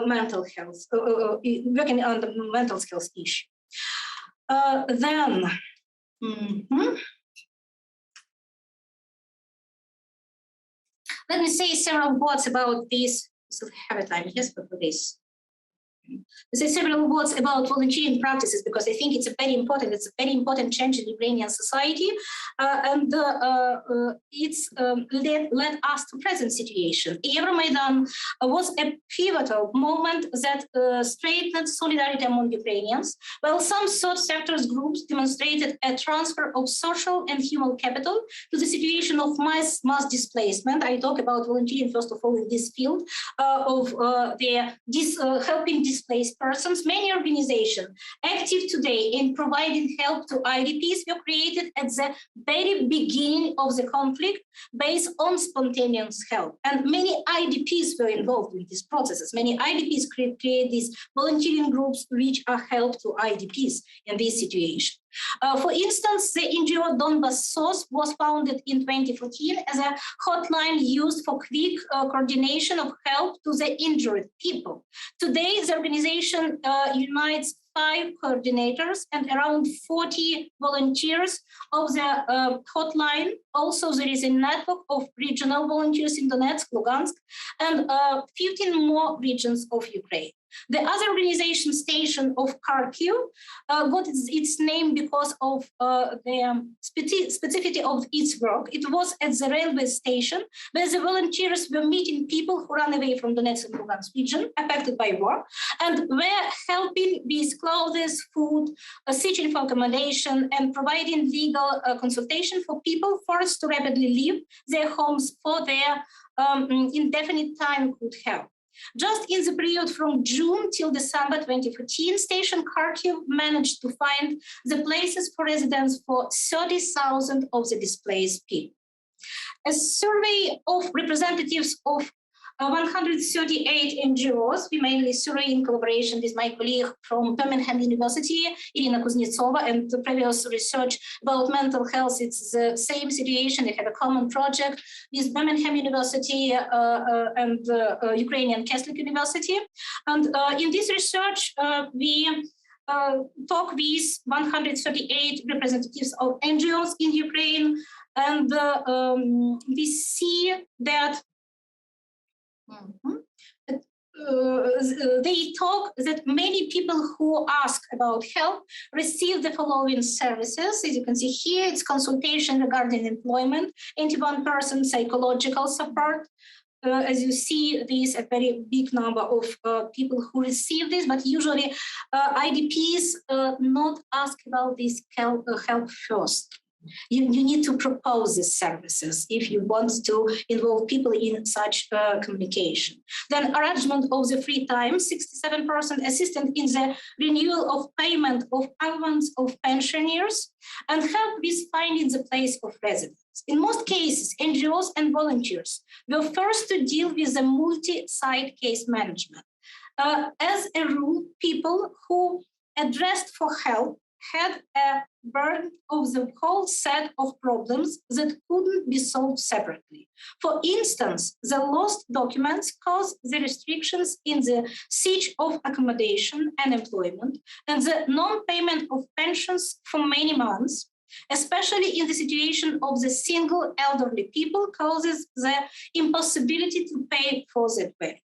Speaker 2: mental health, working on the mental health issue. Let me say several words about this. So we have a time, yes, for this. Say several words about volunteering practices because I think it's a very important change in Ukrainian society, and it's led us to present situation. Euromaidan was a pivotal moment that strengthened solidarity among Ukrainians, while some third sectors groups demonstrated a transfer of social and human capital to the situation of mass displacement. I talk about volunteering first of all in this field of helping displaced persons. Many organizations active today in providing help to IDPs were created at the very beginning of the conflict based on spontaneous help. And many IDPs were involved in these processes. Many IDPs create these volunteering groups which are help to IDPs in this situation. For instance, the NGO Donbas SOS was founded in 2014 as a hotline used for quick coordination of help to the injured people. Today, the organization unites 5 coordinators and around 40 volunteers of the hotline. Also, there is a network of regional volunteers in Donetsk, Luhansk, and 15 more regions of Ukraine. The other organization station of Kharkiv got its name because of the specificity of its work. It was at the railway station where the volunteers were meeting people who ran away from Donetsk and Luhansk region affected by war and were helping with clothes, food, searching for accommodation and providing legal consultation for people forced to rapidly leave their homes for their indefinite time could help. Just in the period from June till December 2014, Station Kharkiv managed to find the places for residence for 30,000 of the displaced people. A survey of representatives of 138 NGOs, we mainly survey in collaboration with my colleague from Birmingham University, Irina Kuznetsova, and the previous research about mental health. It's the same situation. They have a common project with Birmingham University and Ukrainian Catholic University. And in this research, we talk with 138 representatives of NGOs in Ukraine, And we see that they talk that many people who ask about help receive the following services. As you can see here, it's consultation regarding employment, 81% psychological support. As you see, there's a very big number of people who receive this, but usually IDPs not ask about this help first. You need to propose these services if you want to involve people in such communication. Then arrangement of the free time, 67% assistance in the renewal of payment of allowance of pensioners, and help with finding the place of residence. In most cases, NGOs and volunteers were first to deal with the multi-site case management. As a rule, people who addressed for help had a burden of the whole set of problems that couldn't be solved separately. For instance, the lost documents caused the restrictions in the siege of accommodation and employment, and the non-payment of pensions for many months, especially in the situation of the single elderly people, causes the impossibility to pay for that value.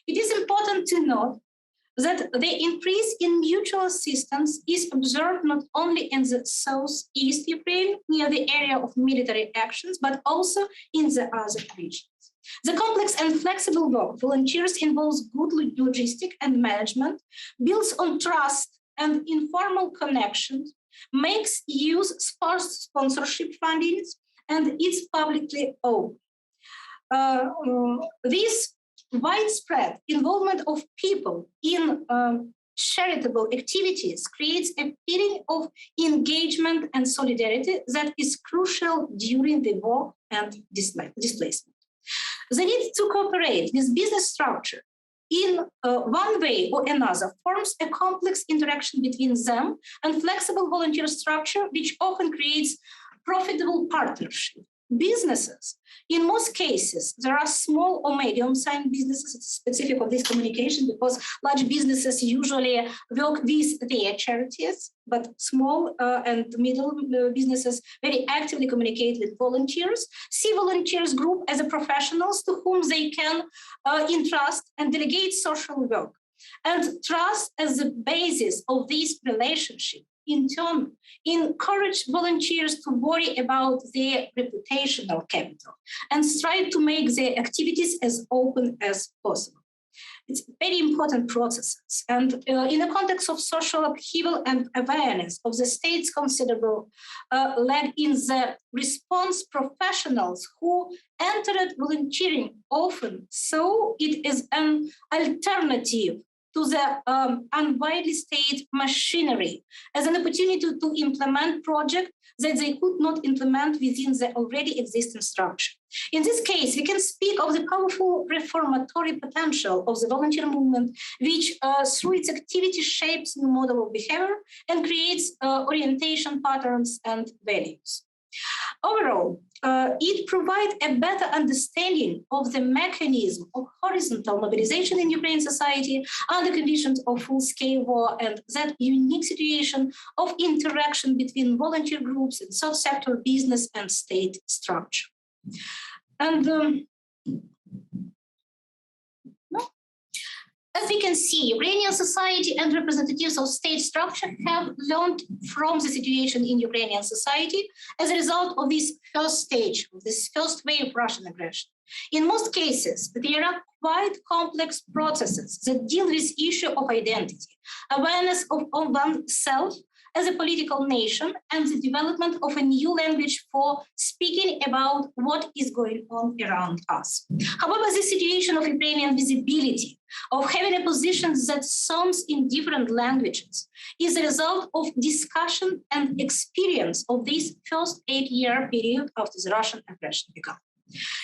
Speaker 2: It is important to note that the increase in mutual assistance is observed not only in the southeast Ukraine, near the area of military actions, but also in the other regions. The complex and flexible work volunteers involves good logistic and management, builds on trust and informal connections, makes use sparse sponsorship fundings, and is publicly owned. This widespread involvement of people in charitable activities creates a feeling of engagement and solidarity that is crucial during the war and displacement. The need to cooperate with business structure in one way or another forms a complex interaction between them and flexible volunteer structure, which often creates profitable partnership. Businesses, in most cases, there are small or medium-sized businesses. It's specific of this communication because large businesses usually work with their charities, but small and middle businesses very actively communicate with volunteers. See volunteers group as a professionals to whom they can entrust and delegate social work. And trust as the basis of this relationship in turn encourage volunteers to worry about their reputational capital and strive to make their activities as open as possible. It's very important processes. And in the context of social upheaval and awareness of the state's considerable lag in the response, professionals who entered volunteering often saw it as an alternative to the unwinding state machinery as an opportunity to implement projects that they could not implement within the already existing structure. In this case, we can speak of the powerful reformatory potential of the volunteer movement, which through its activity shapes new model of behavior and creates orientation patterns and values. Overall, it provides a better understanding of the mechanism of horizontal mobilization in Ukrainian society under conditions of full-scale war and that unique situation of interaction between volunteer groups and sub-sector business and state structure. And as we can see, Ukrainian society and representatives of state structure have learned from the situation in Ukrainian society as a result of this first stage, of this first wave of Russian aggression. In most cases, there are quite complex processes that deal with the issue of identity, awareness of oneself as a political nation, and the development of a new language for speaking about what is going on around us. However, the situation of Ukrainian visibility, of having a position that sounds in different languages, is a result of discussion and experience of this first 8-year period after the Russian aggression began.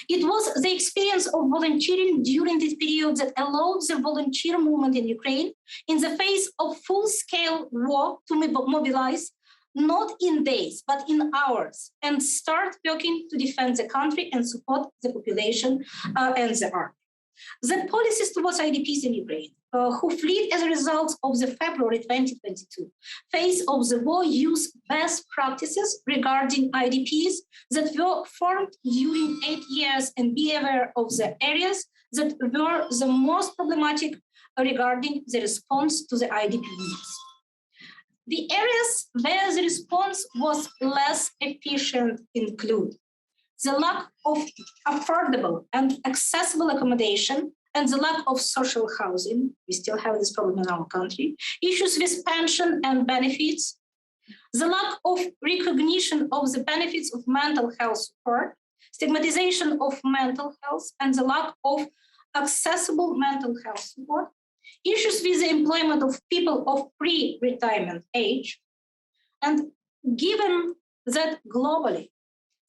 Speaker 2: It was the experience of volunteering during this period that allowed the volunteer movement in Ukraine, in the face of full-scale war, to mobilize not in days, but in hours, and start working to defend the country and support the population and the army. The policies towards IDPs in Ukraine who fled as a result of the February 2022 phase of the war use best practices regarding IDPs that were formed during 8 years and be aware of the areas that were the most problematic regarding the response to the IDP needs. The areas where the response was less efficient include the lack of affordable and accessible accommodation and the lack of social housing. We still have this problem in our country. Issues with pension and benefits, the lack of recognition of the benefits of mental health support, stigmatization of mental health, and the lack of accessible mental health support, issues with the employment of people of pre-retirement age. And given that globally,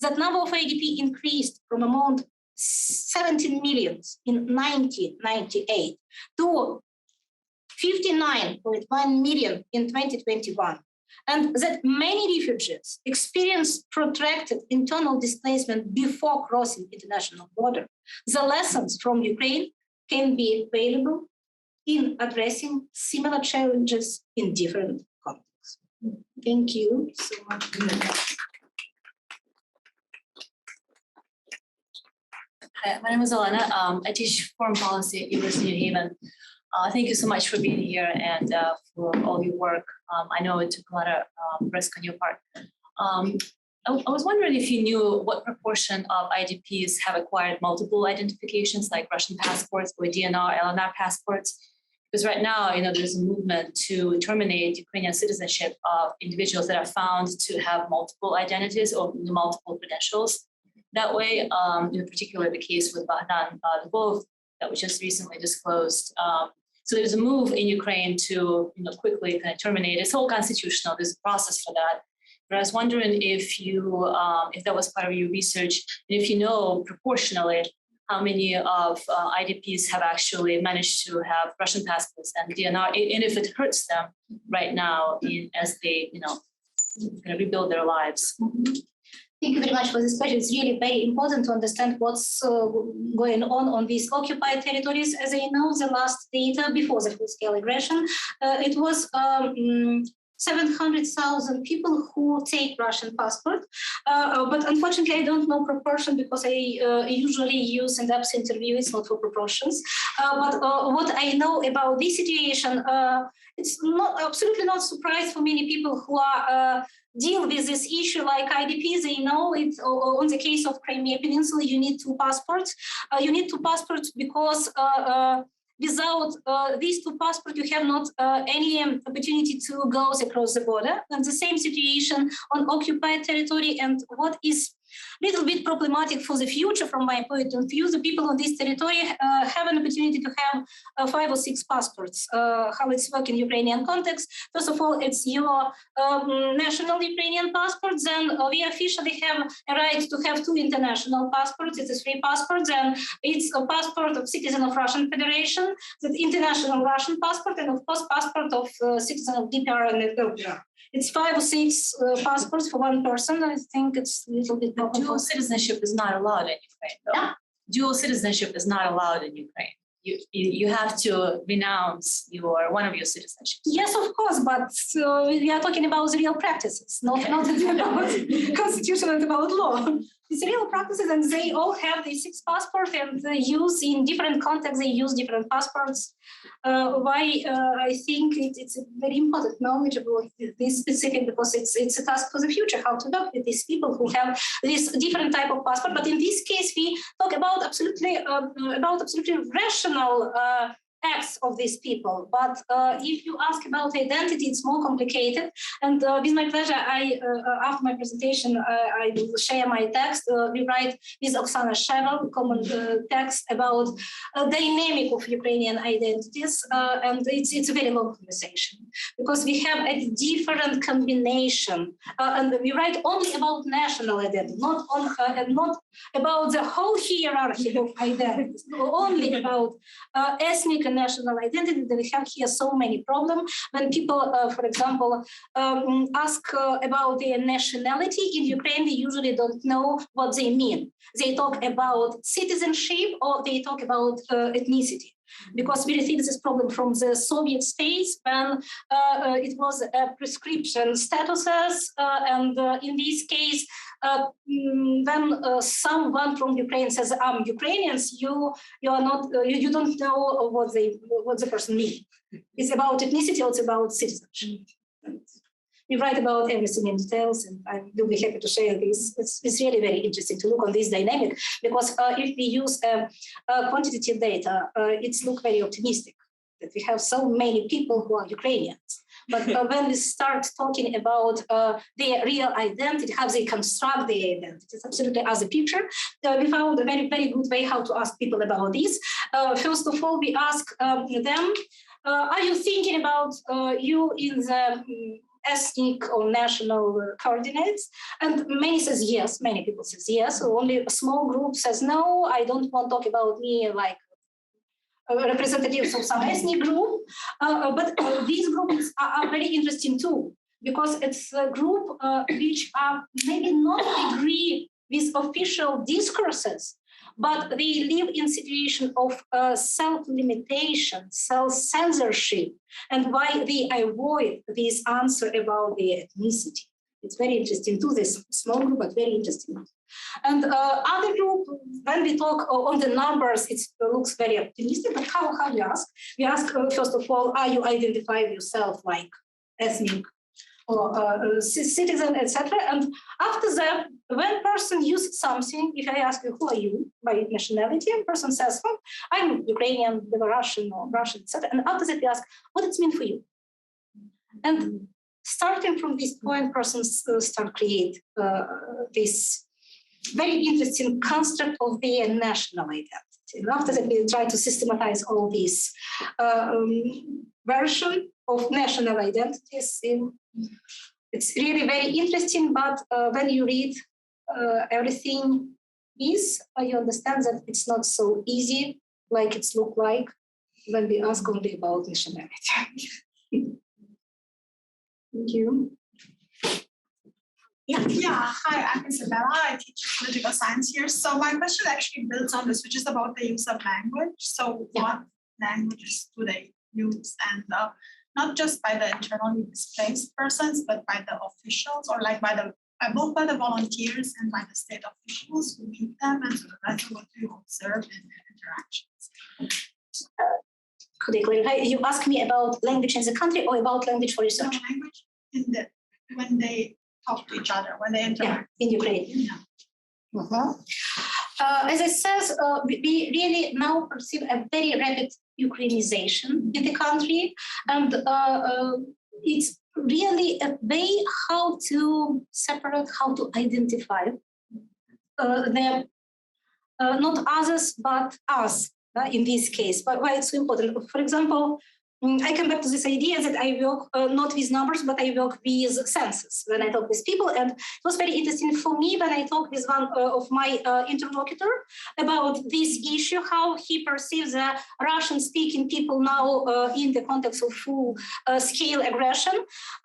Speaker 2: that number of IDP increased from around 17 million in 1998 to 59.1 million in 2021, and that many refugees experienced protracted internal displacement before crossing international border, the lessons from Ukraine can be available in addressing similar challenges in different contexts. Thank you so much.
Speaker 3: Hi, my name is Elena. I teach foreign policy at University of New Haven. Thank you so much for being here and for all your work. I know it took a lot of risk on your part. I was wondering if you knew what proportion of IDPs have acquired multiple identifications like Russian passports or DNR, LNR passports. Because right now, there's a movement to terminate Ukrainian citizenship of individuals that are found to have multiple identities or multiple credentials. That way, in particular, the case with Bogdan Lviv that was just recently disclosed. So there's a move in Ukraine to quickly kind of terminate. It's all constitutional. There's a process for that. But I was wondering if if that was part of your research, and if you know proportionally how many of IDPs have actually managed to have Russian passports and DNR, and if it hurts them right now as they kind of rebuild their lives.
Speaker 2: Mm-hmm. Thank you very much for this question. It's really very important to understand what's going on these occupied territories. As I know, the last data before the full-scale aggression, it was 700,000 people who take Russian passport. But unfortunately, I don't know proportion because I usually use in-depth interview. It's not for proportions. But what I know about this situation, it's absolutely not surprise for many people who are deal with this issue like IDPs. They know it. On the case of Crimea Peninsula, you need two passports. You need two passports because without these two passports, you have not any opportunity to go across the border. And the same situation on occupied territory. And what is a little bit problematic for the future, from my point of view, the people on this territory have an opportunity to have 5 or 6 passports. How it's work in Ukrainian context. First of all, it's your national Ukrainian passport. Then we officially have a right to have 2 international passports. It's 3 passports, and it's a passport of citizen of Russian Federation, the international Russian passport, and of course passport of citizen of DPR and LPR. It's 5 or 6 passports for one person. I think it's a little bit more.
Speaker 3: Dual citizenship is not allowed in Ukraine, though.
Speaker 2: Yeah.
Speaker 3: Dual citizenship is not allowed in Ukraine. You have to renounce one of your citizenships.
Speaker 2: Yes, of course, but we are talking about the real practices, not about constitution and about law. It's real practices, and they all have the 6 passports, and they use in different contexts. They use different passports. Why I think it's a very important knowledge about this specific, because it's a task for the future, how to work with these people who have this different type of passport. But in this case, we talk about absolutely rational acts of these people. But if you ask about identity, it's more complicated. And with my pleasure, after my presentation, I will share my text. We write with Oksana common text about dynamic of Ukrainian identities. And it's a very long conversation because we have a different combination. And we write only about national identity, not about the whole hierarchy of identities, only about ethnic and national identity. That we have here so many problems. When people, for example, ask about their nationality in Ukraine, they usually don't know what they mean. They talk about citizenship or they talk about ethnicity. because we received this problem from the Soviet states when it was prescription statuses, and in this case, when someone from Ukraine says, "I'm Ukrainians," you are not, you don't know what the person means. It's about ethnicity, or it's about citizenship. We write about everything in details, and I will be happy to share this. It's really very interesting to look on this dynamic, because if we use quantitative data, it's look very optimistic that we have so many people who are Ukrainians. But when we start talking about their real identity, how they construct their identity, it's absolutely other picture. We found a very, very good way how to ask people about this. First of all, we ask them, are you thinking about you in the ethnic or national coordinates? And many says yes, many people says yes. Only a small group says no, I don't want to talk about me like representatives of some ethnic group. But these groups are very interesting too, because it's a group which are maybe not agree with official discourses, but they live in situation of self-limitation, self-censorship, and why they avoid this answer about their ethnicity. It's very interesting too, this small group, but very interesting. And other group, when we talk on the numbers, it looks very optimistic, but how we ask? We ask, first of all, are you identify yourself like ethnic or citizen, etc.? And after that, when person uses something, if I ask you, who are you by nationality, and person says, oh, I'm Ukrainian, Belarusian, or Russian, etc. And after that, we ask, what does it mean for you? And starting from this point, persons start create this very interesting construct of their national identity. And after that, we try to systematize all these version of national identities. It's really very interesting, but when you read everything you understand that it's not so easy like it's look like when we ask only about nationality. Thank you.
Speaker 4: Yeah, hi, I'm Isabella. I teach political science here. So my question actually builds on this, which is about the use of language. So what languages do they use? And not just by the internally displaced persons, but by the officials, or like both by the volunteers and by the state officials who meet them, and sort of that's what you observe in their interactions.
Speaker 2: Could I clarify? You ask me about language in the country or about language for research?
Speaker 4: No, language when they talk to each other, when they interact.
Speaker 2: Yeah, in Ukraine.
Speaker 4: Yeah.
Speaker 2: As I said, we really now perceive a very rapid Ukrainization in the country, and it's really a way how to separate, how to identify not others but us in this case. But why it's so important? For example, I come back to this idea that I work not with numbers, but I work with senses when I talk with people. And it was very interesting for me when I talked with one of my interlocutor about this issue, how he perceives the Russian-speaking people now in the context of full-scale aggression.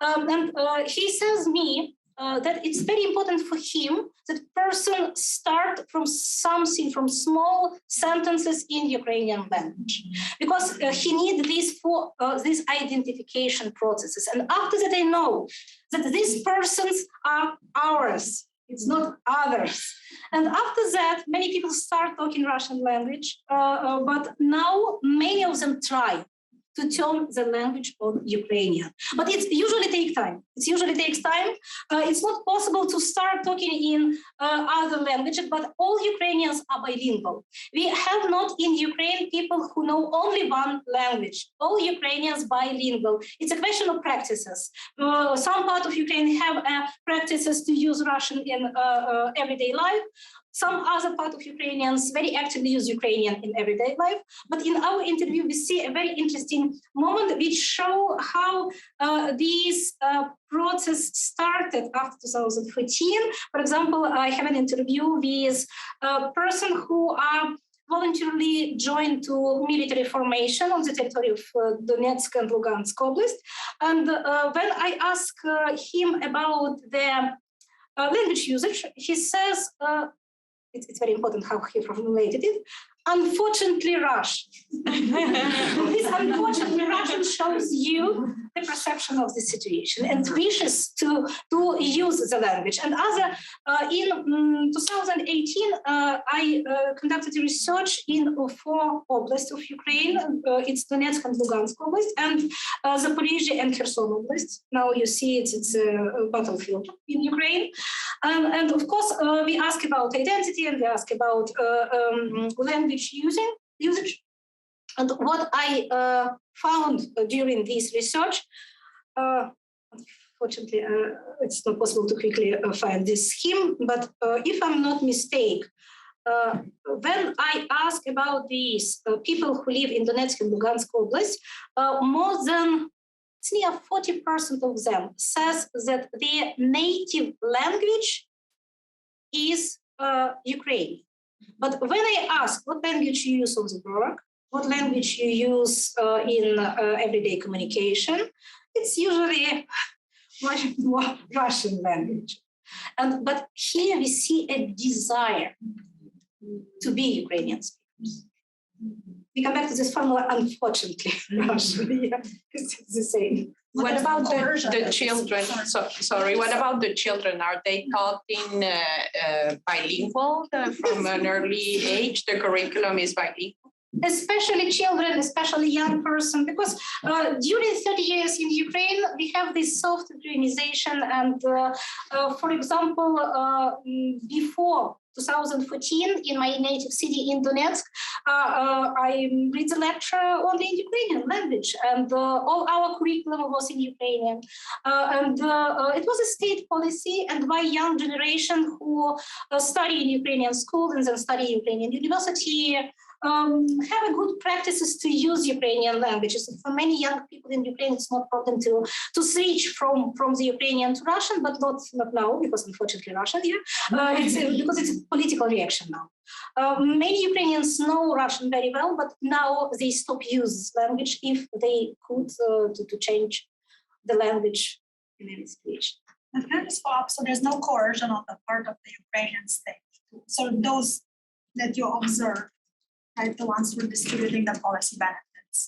Speaker 2: And he says me that it's very important for him that person start from something, from small sentences in Ukrainian language, because he needs these for these identification processes. And after that, I know that these persons are ours. It's not others. And after that, many people start talking Russian language, but now many of them try to turn the language on Ukrainian. But it usually takes time. It usually takes time. It's not possible to start talking in other languages, but all Ukrainians are bilingual. We have not in Ukraine people who know only one language. All Ukrainians bilingual. It's a question of practices. Some part of Ukraine have practices to use Russian in everyday life. Some other part of Ukrainians very actively use Ukrainian in everyday life. But in our interview, we see a very interesting moment which show how this process started after 2014. For example, I have an interview with a person who are voluntarily joined to military formation on the territory of Donetsk and Luhansk Oblast. And when I ask him about the language usage, he says, it's very important how he formulated it. unfortunately Russian. This unfortunately Russian shows you the perception of the situation and wishes to use the language. And in 2018, I conducted research in 4 oblasts of Ukraine. It's Donetsk and Luhansk oblast, and Zaporizhzhia and Kherson oblast. Now you see it's a battlefield in Ukraine. And of course, we ask about identity and we ask about language usage. And what I found during this research, unfortunately, it's not possible to quickly find this scheme, but if I'm not mistaken, when I ask about these people who live in Donetsk and Luhansk Oblast, more than it's near 40% of them says that their native language is Ukrainian. But when I ask what language you use on the work, what language you use in everyday communication, it's usually much more Russian language. But here we see a desire to be Ukrainian speakers. We come back to this formula, unfortunately, Russian, yeah, it's the same.
Speaker 5: What about the children? Sorry, what about the children? Are they taught in bilingual from an early age? The curriculum is bilingual?
Speaker 2: Especially children, especially young person, because during 30 years in Ukraine, we have this soft Ukrainization. And for example, before 2014, in my native city in Donetsk, I read the lecture only in Ukrainian language, and all our curriculum was in Ukrainian. And it was a state policy, and my young generation who study in Ukrainian school and then study Ukrainian university have a good practices to use Ukrainian languages. And for many young people in Ukraine, it's not a problem to switch from the Ukrainian to Russian, but not now, because unfortunately Russian here, because it's a political reaction now. Many Ukrainians know Russian very well, but now they stop use language if they could to change the language in any situation.
Speaker 4: And can I just follow up? So there's no coercion on the part of the Ukrainian state. So those that you observe, right, the ones who are distributing the policy benefits.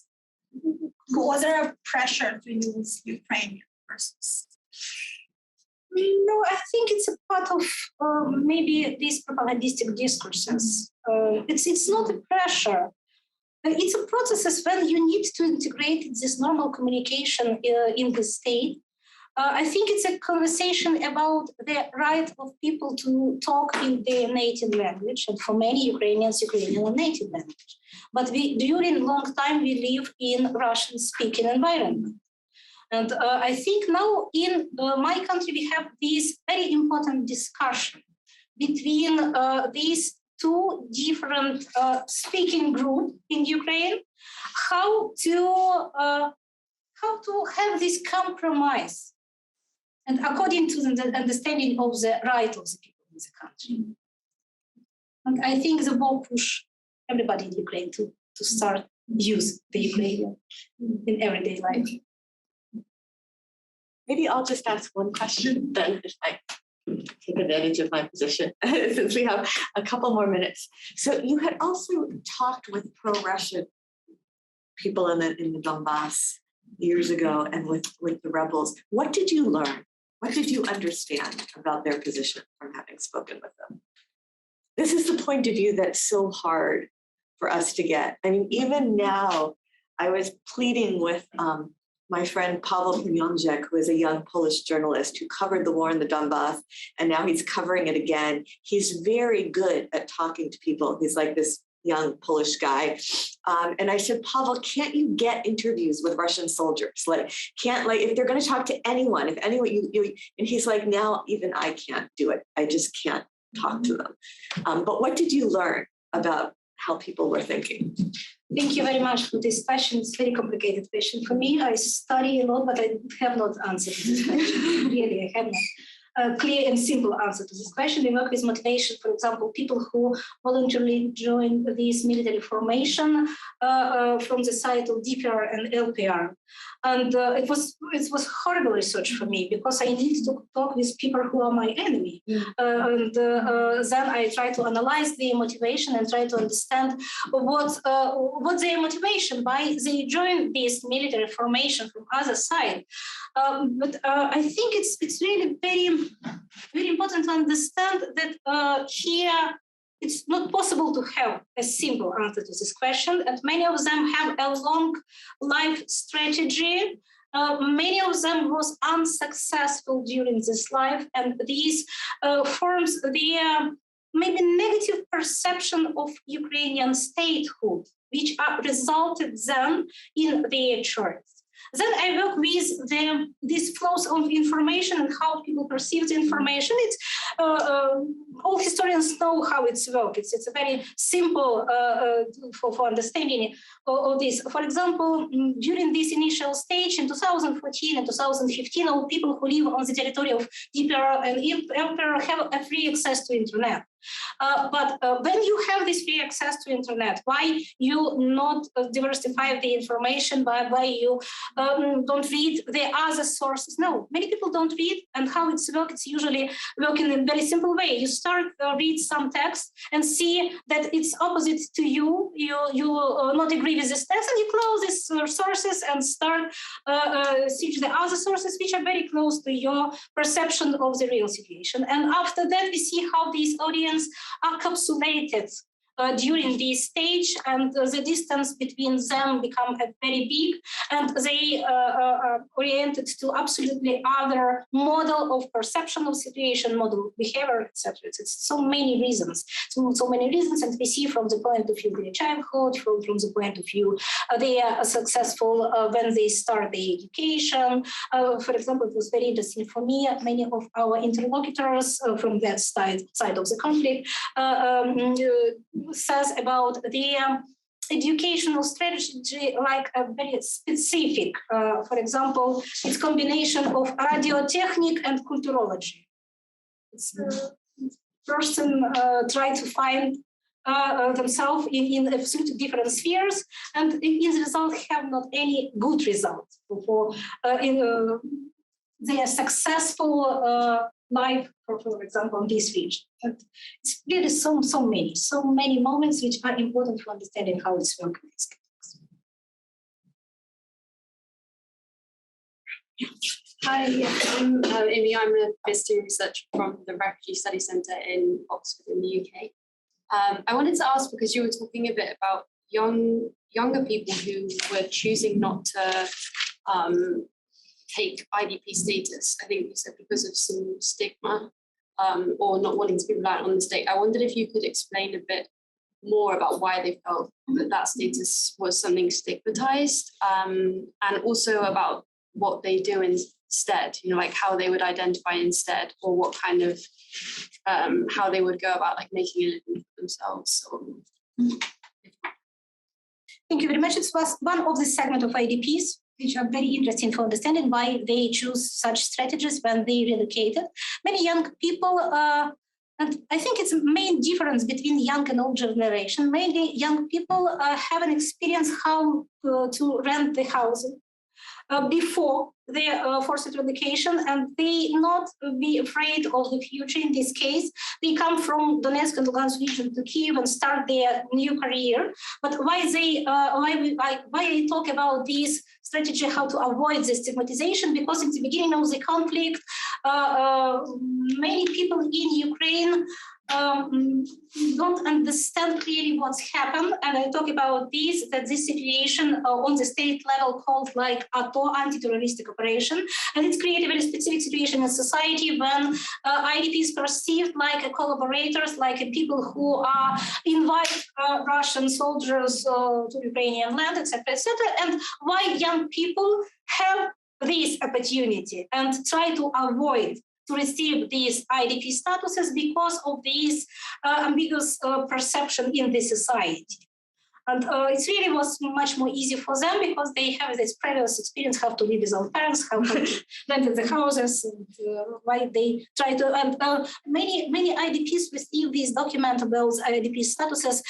Speaker 4: Was there a pressure to use Ukrainian versus?
Speaker 2: No, I think it's a part of maybe these propagandistic discourses. It's not a pressure. It's a process when you need to integrate this normal communication in the state. I think it's a conversation about the right of people to talk in their native language, and for many Ukrainians, Ukrainian is native language. But during a long time, we live in Russian-speaking environment. And I think now in my country, we have this very important discussion between these 2 different speaking groups in Ukraine, how to have this compromise, and according to the understanding of the right of the people in the country. And I think the war push everybody in Ukraine to start use the Ukrainian in everyday life.
Speaker 1: Maybe I'll just ask one question then, if I take advantage of my position, since we have a couple more minutes. So you had also talked with pro-Russian people in the Donbass years ago and with the rebels. What did you learn? What did you understand about their position from having spoken with them? This is the point of view that's so hard for us to get. I mean, even now, I was pleading with my friend Paweł Pionczek, who is a young Polish journalist who covered the war in the Donbass, and now he's covering it again. He's very good at talking to people. He's like this young Polish guy. And I said, Paweł, can't you get interviews with Russian soldiers? If they're going to talk to anyone, if anyone, and he's like, now even I can't do it. I just can't talk to them. But what did you learn about how people were thinking?
Speaker 2: Thank you very much for this question. It's a very complicated question for me. I study a lot, but I have not answered this question. Really, I have not. clear and simple answer to this question. We work with motivation, for example, people who voluntarily join this military formation from the side of DPR and LPR. And it was horrible research for me because I needed to talk with people who are my enemy. And then I try to analyze their motivation and try to understand what's their motivation, why they join this military formation from other side. But I think it's really very, very important to understand that here it's not possible to have a simple answer to this question, and many of them have a long life strategy. Many of them was unsuccessful during this life, and these forms their maybe negative perception of Ukrainian statehood, which resulted then in their choice. Then I work with these flows of information and how people perceive the information. It's all historians know how it's works. It's a very simple for understanding of this. For example, during this initial stage in 2014 and 2015, all people who live on the territory of DPR and LPR have a free access to internet. But when you have this free access to internet, why you not diversify the information? Why you don't read the other sources? No, many people don't read, and how it's work? It's usually work in a very simple way. You start read some text and see that it's opposite to you. You not agree with this text, and you close these sources and start search the other sources which are very close to your perception of the real situation. And after that, we see how these audience are encapsulated during this stage, and the distance between them become very big, and they are oriented to absolutely other model of perception of situation, model of behavior, etc. It's so many reasons, so many reasons, and we see from the point of view of their childhood, from the point of view they are successful when they start their education. For example, it was very interesting for me. Many of our interlocutors from that side of the conflict says about their educational strategy like a very specific. For example, it's combination of radiotechnic and culturology. It's person try to find themselves in absolutely different spheres, and in the result have not any good result for their successful life, for example, in this region. But it's really so many moments which are important for understanding how it's working.
Speaker 6: Hi, I'm Amy. I'm a visiting researcher from the Refugee Study Centre in Oxford in the UK. I wanted to ask, because you were talking a bit about younger people who were choosing not to take IDP status. I think you said because of some stigma or not wanting to be reliant on the state. I wondered if you could explain a bit more about why they felt that status was something stigmatized, and also about what they do instead, like how they would identify instead, or what kind of, how they would go about like making a living for themselves.
Speaker 2: Thank you very much. It was one of the segment of IDPs which are very interesting for understanding why they choose such strategies when they relocated. Many young people, and I think it's a main difference between young and old generation. Mainly young people have an experience how to rent the housing before their forced relocation, and they not be afraid of the future. In this case, they come from Donetsk and Luhansk region to Kyiv and start their new career. But why I talk about this strategy, how to avoid the stigmatization? Because in the beginning of the conflict, many people in Ukraine don't understand clearly what's happened, and I talk about this, that this situation on the state level called like ATO, anti-terroristic operation, and it's created a very specific situation in society when IDPs perceived like collaborators, like people who are invite Russian soldiers to Ukrainian land, etc., and why young people have this opportunity and try to avoid to receive these IDP statuses because of this ambiguous perception in the society. And it really was much more easy for them because they have this previous experience, how to live without parents, how to rent the houses, and why they try to. And many IDPs receive these document about IDP statuses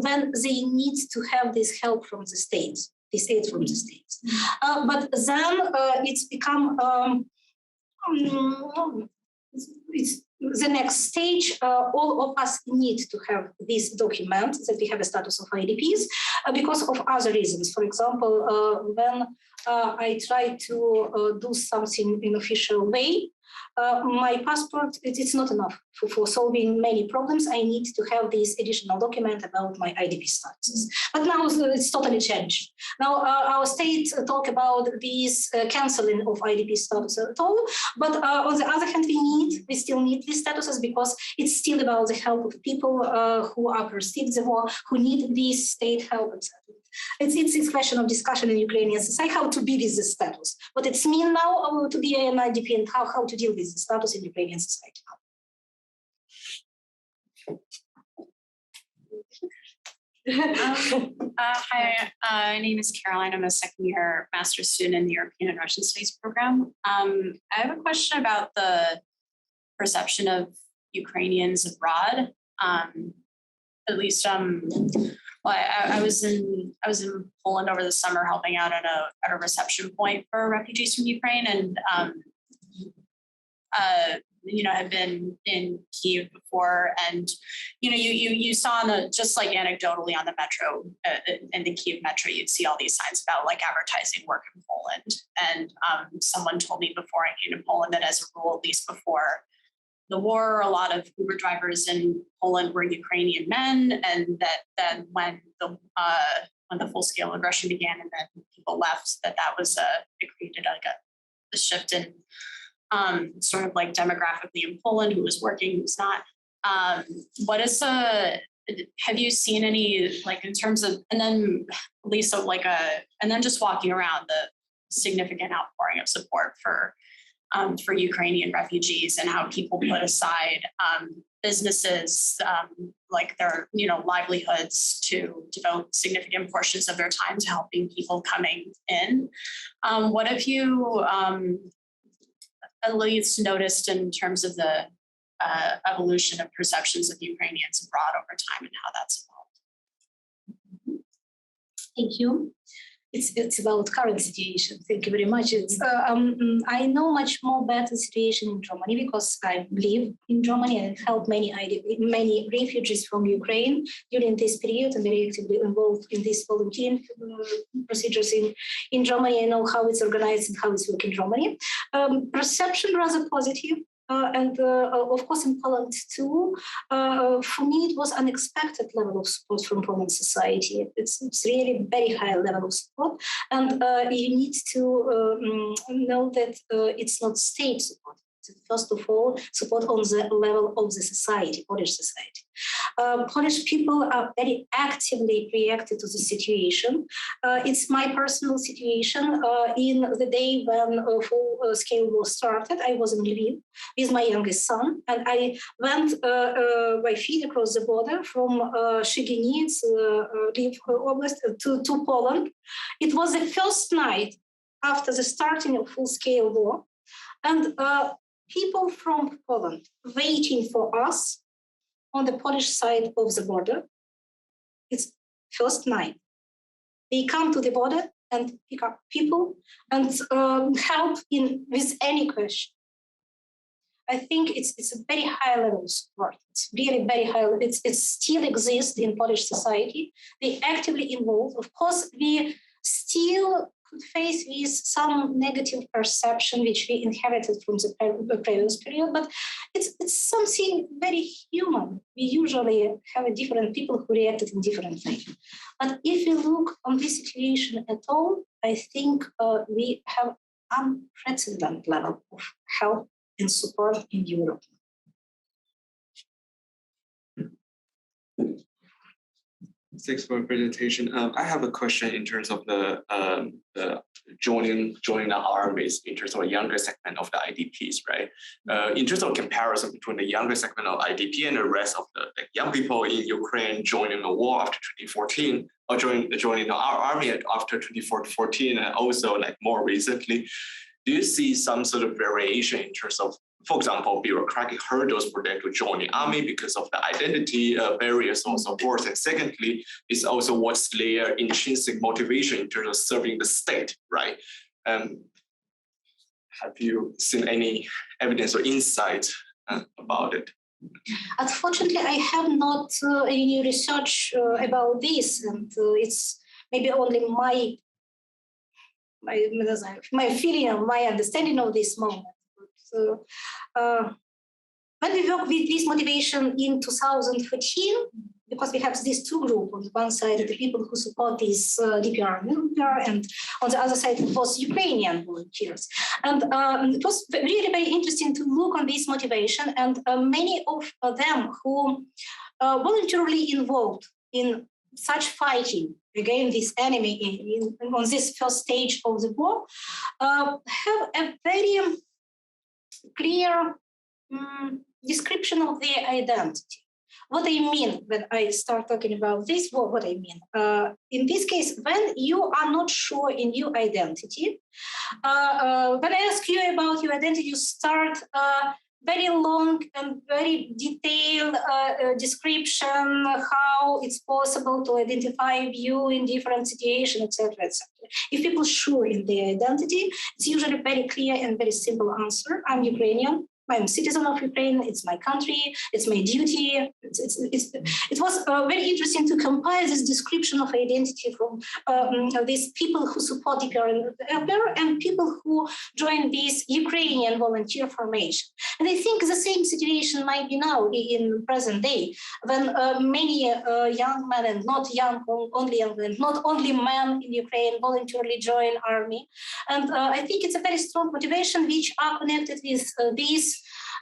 Speaker 2: when they need to have this help from the state, this aid from the state. But then it's become it's the next stage. All of us need to have this document that we have a status of IDPs because of other reasons. For example, when I try to do something in official way, my passport, it's not enough for solving many problems. I need to have this additional document about my IDP status. But now it's totally changed. Now our state talk about this canceling of IDP status at all. But on the other hand, we still need these statuses because it's still about the help of people who are perceived the war, who need this state help, etc. It's a question of discussion in Ukrainian society, how to be with the status. What it's mean now to be an IDP and how to deal with the status in Ukrainian society now.
Speaker 7: Hi, my name is Caroline. I'm a second year master's student in the European and Russian Studies program. I have a question about the perception of Ukrainians abroad. At least, well, I was in Poland over the summer helping out at a reception point for refugees from Ukraine, and had been in Kyiv before, and you saw just like anecdotally on the metro, in the Kyiv metro, you'd see all these signs about like advertising work in Poland, and someone told me before I came to Poland that as a rule, at least before the war, a lot of Uber drivers in Poland were Ukrainian men, and that then when the full-scale aggression began and then people left, that was it created like a shift in sort of like demographically in Poland, who was working, who's not. Have you seen any, like in terms of, and then Lisa, and then just walking around, the significant outpouring of support for Ukrainian refugees and how people put aside businesses, like their livelihoods, to devote significant portions of their time to helping people coming in. What have you at least noticed in terms of the evolution of perceptions of Ukrainians abroad over time and how that's evolved?
Speaker 2: Thank you. It's about current situation. Thank you very much. I know much more better situation in Germany because I live in Germany and helped many refugees from Ukraine during this period, and very actively involved in these volunteering procedures in Germany. I know how it's organized and how it's working in Germany. Perception rather positive. And of course in Poland too, for me it was unexpected level of support from Poland society. It's really very high level of support, and you need to know that it's not state support. First of all, support on the level of the society, Polish society. Polish people are very actively reacted to the situation. It's my personal situation. In the day when full-scale war started, I was in Lviv with my youngest son, and I went by feet across the border from Shiginic, Lviv Oblast, to Poland. It was the first night after the starting of full-scale war, and people from Poland waiting for us on the Polish side of the border. It's first night. They come to the border and pick up people and help with any question. I think it's a very high level of support. It's really very high. It still exists in Polish society. They actively involved. Of course, we still could face with some negative perception which we inherited from the previous period, but it's something very human. We usually have different people who reacted in different ways. But if you look on this situation at all, I think we have unprecedented level of help and support in Europe.
Speaker 8: Thanks for the presentation. I have a question in terms of the joining the armies in terms of a younger segment of the IDPs, right? In terms of comparison between the younger segment of IDP and the rest of the young people in Ukraine joining the war after 2014, or joining our army after 2014, and also like more recently, do you see some sort of variation in terms of, for example, bureaucratic hurdles for them to join the army because of the identity barriers or so forth? And secondly, is also what's their intrinsic motivation in terms of serving the state, right? Have you seen any evidence or insight about it?
Speaker 2: Unfortunately, I have not any research about this, and it's maybe only my feeling, my understanding of this moment. So, when we work with this motivation in 2014, because we have these two groups, on the one side, the people who support this DPR, and on the other side, it was Ukrainian volunteers. And it was really very interesting to look on this motivation, and many of them who voluntarily involved in such fighting against this enemy on this first stage of the war have a very clear description of their identity. What I mean when I start talking about this, what I mean. In this case, when you are not sure in your identity, when I ask you about your identity, you start very long and very detailed description how it's possible to identify you in different situations, etc., etc. If people are sure in their identity, it's usually very clear and very simple answer. I'm Ukrainian. I'm a citizen of Ukraine. It's my country. It's my duty. It was very interesting to compare this description of identity from these people who support DPR and people who join this Ukrainian volunteer formation. And I think the same situation might be now in present day, when many young men, and not only young men, not only men in Ukraine voluntarily join army. And I think it's a very strong motivation which are connected with this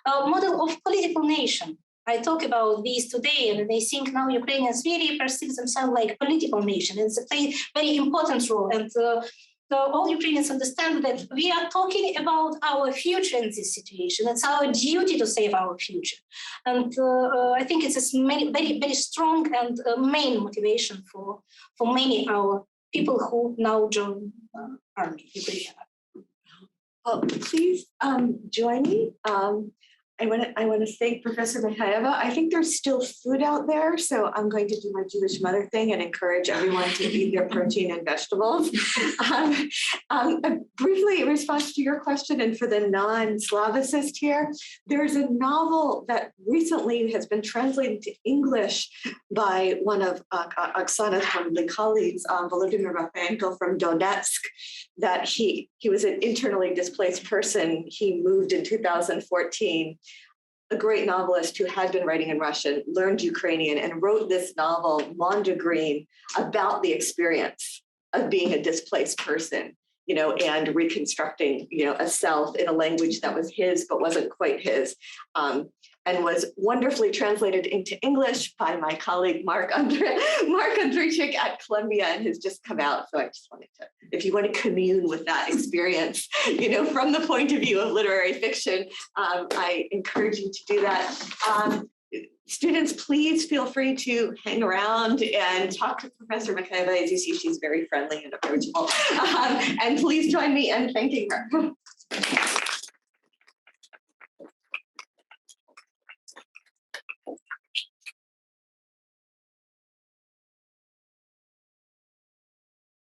Speaker 2: model of political nation. I talk about this today, and I think now Ukrainians really perceive themselves like political nation. It's a very important role, and all Ukrainians understand that we are talking about our future in this situation. It's our duty to save our future, and I think it's a very, very strong and main motivation for many our people who now join army. Ukrainian.
Speaker 1: Well, please join me. I want to thank Professor Mikheieva. I think there's still food out there, so I'm going to do my Jewish mother thing and encourage everyone to eat their protein and vegetables. Briefly, in response to your question, and for the non-Slavicist here, there's a novel that recently has been translated to English by one of Oksana's probably colleagues, Volodymyr Rafenko from Donetsk, that he was an internally displaced person. He moved in 2014. A great novelist who had been writing in Russian, learned Ukrainian, and wrote this novel, Monda Green, about the experience of being a displaced person, and reconstructing, a self in a language that was his but wasn't quite his, and was wonderfully translated into English by my colleague Mark Andrejczyk at Columbia, and has just come out. So I just wanted to, if you want to commune with that experience, from the point of view of literary fiction, I encourage you to do that. Students, please feel free to hang around and talk to Professor Mikheieva. As you see, she's very friendly and approachable. And please join me in thanking her.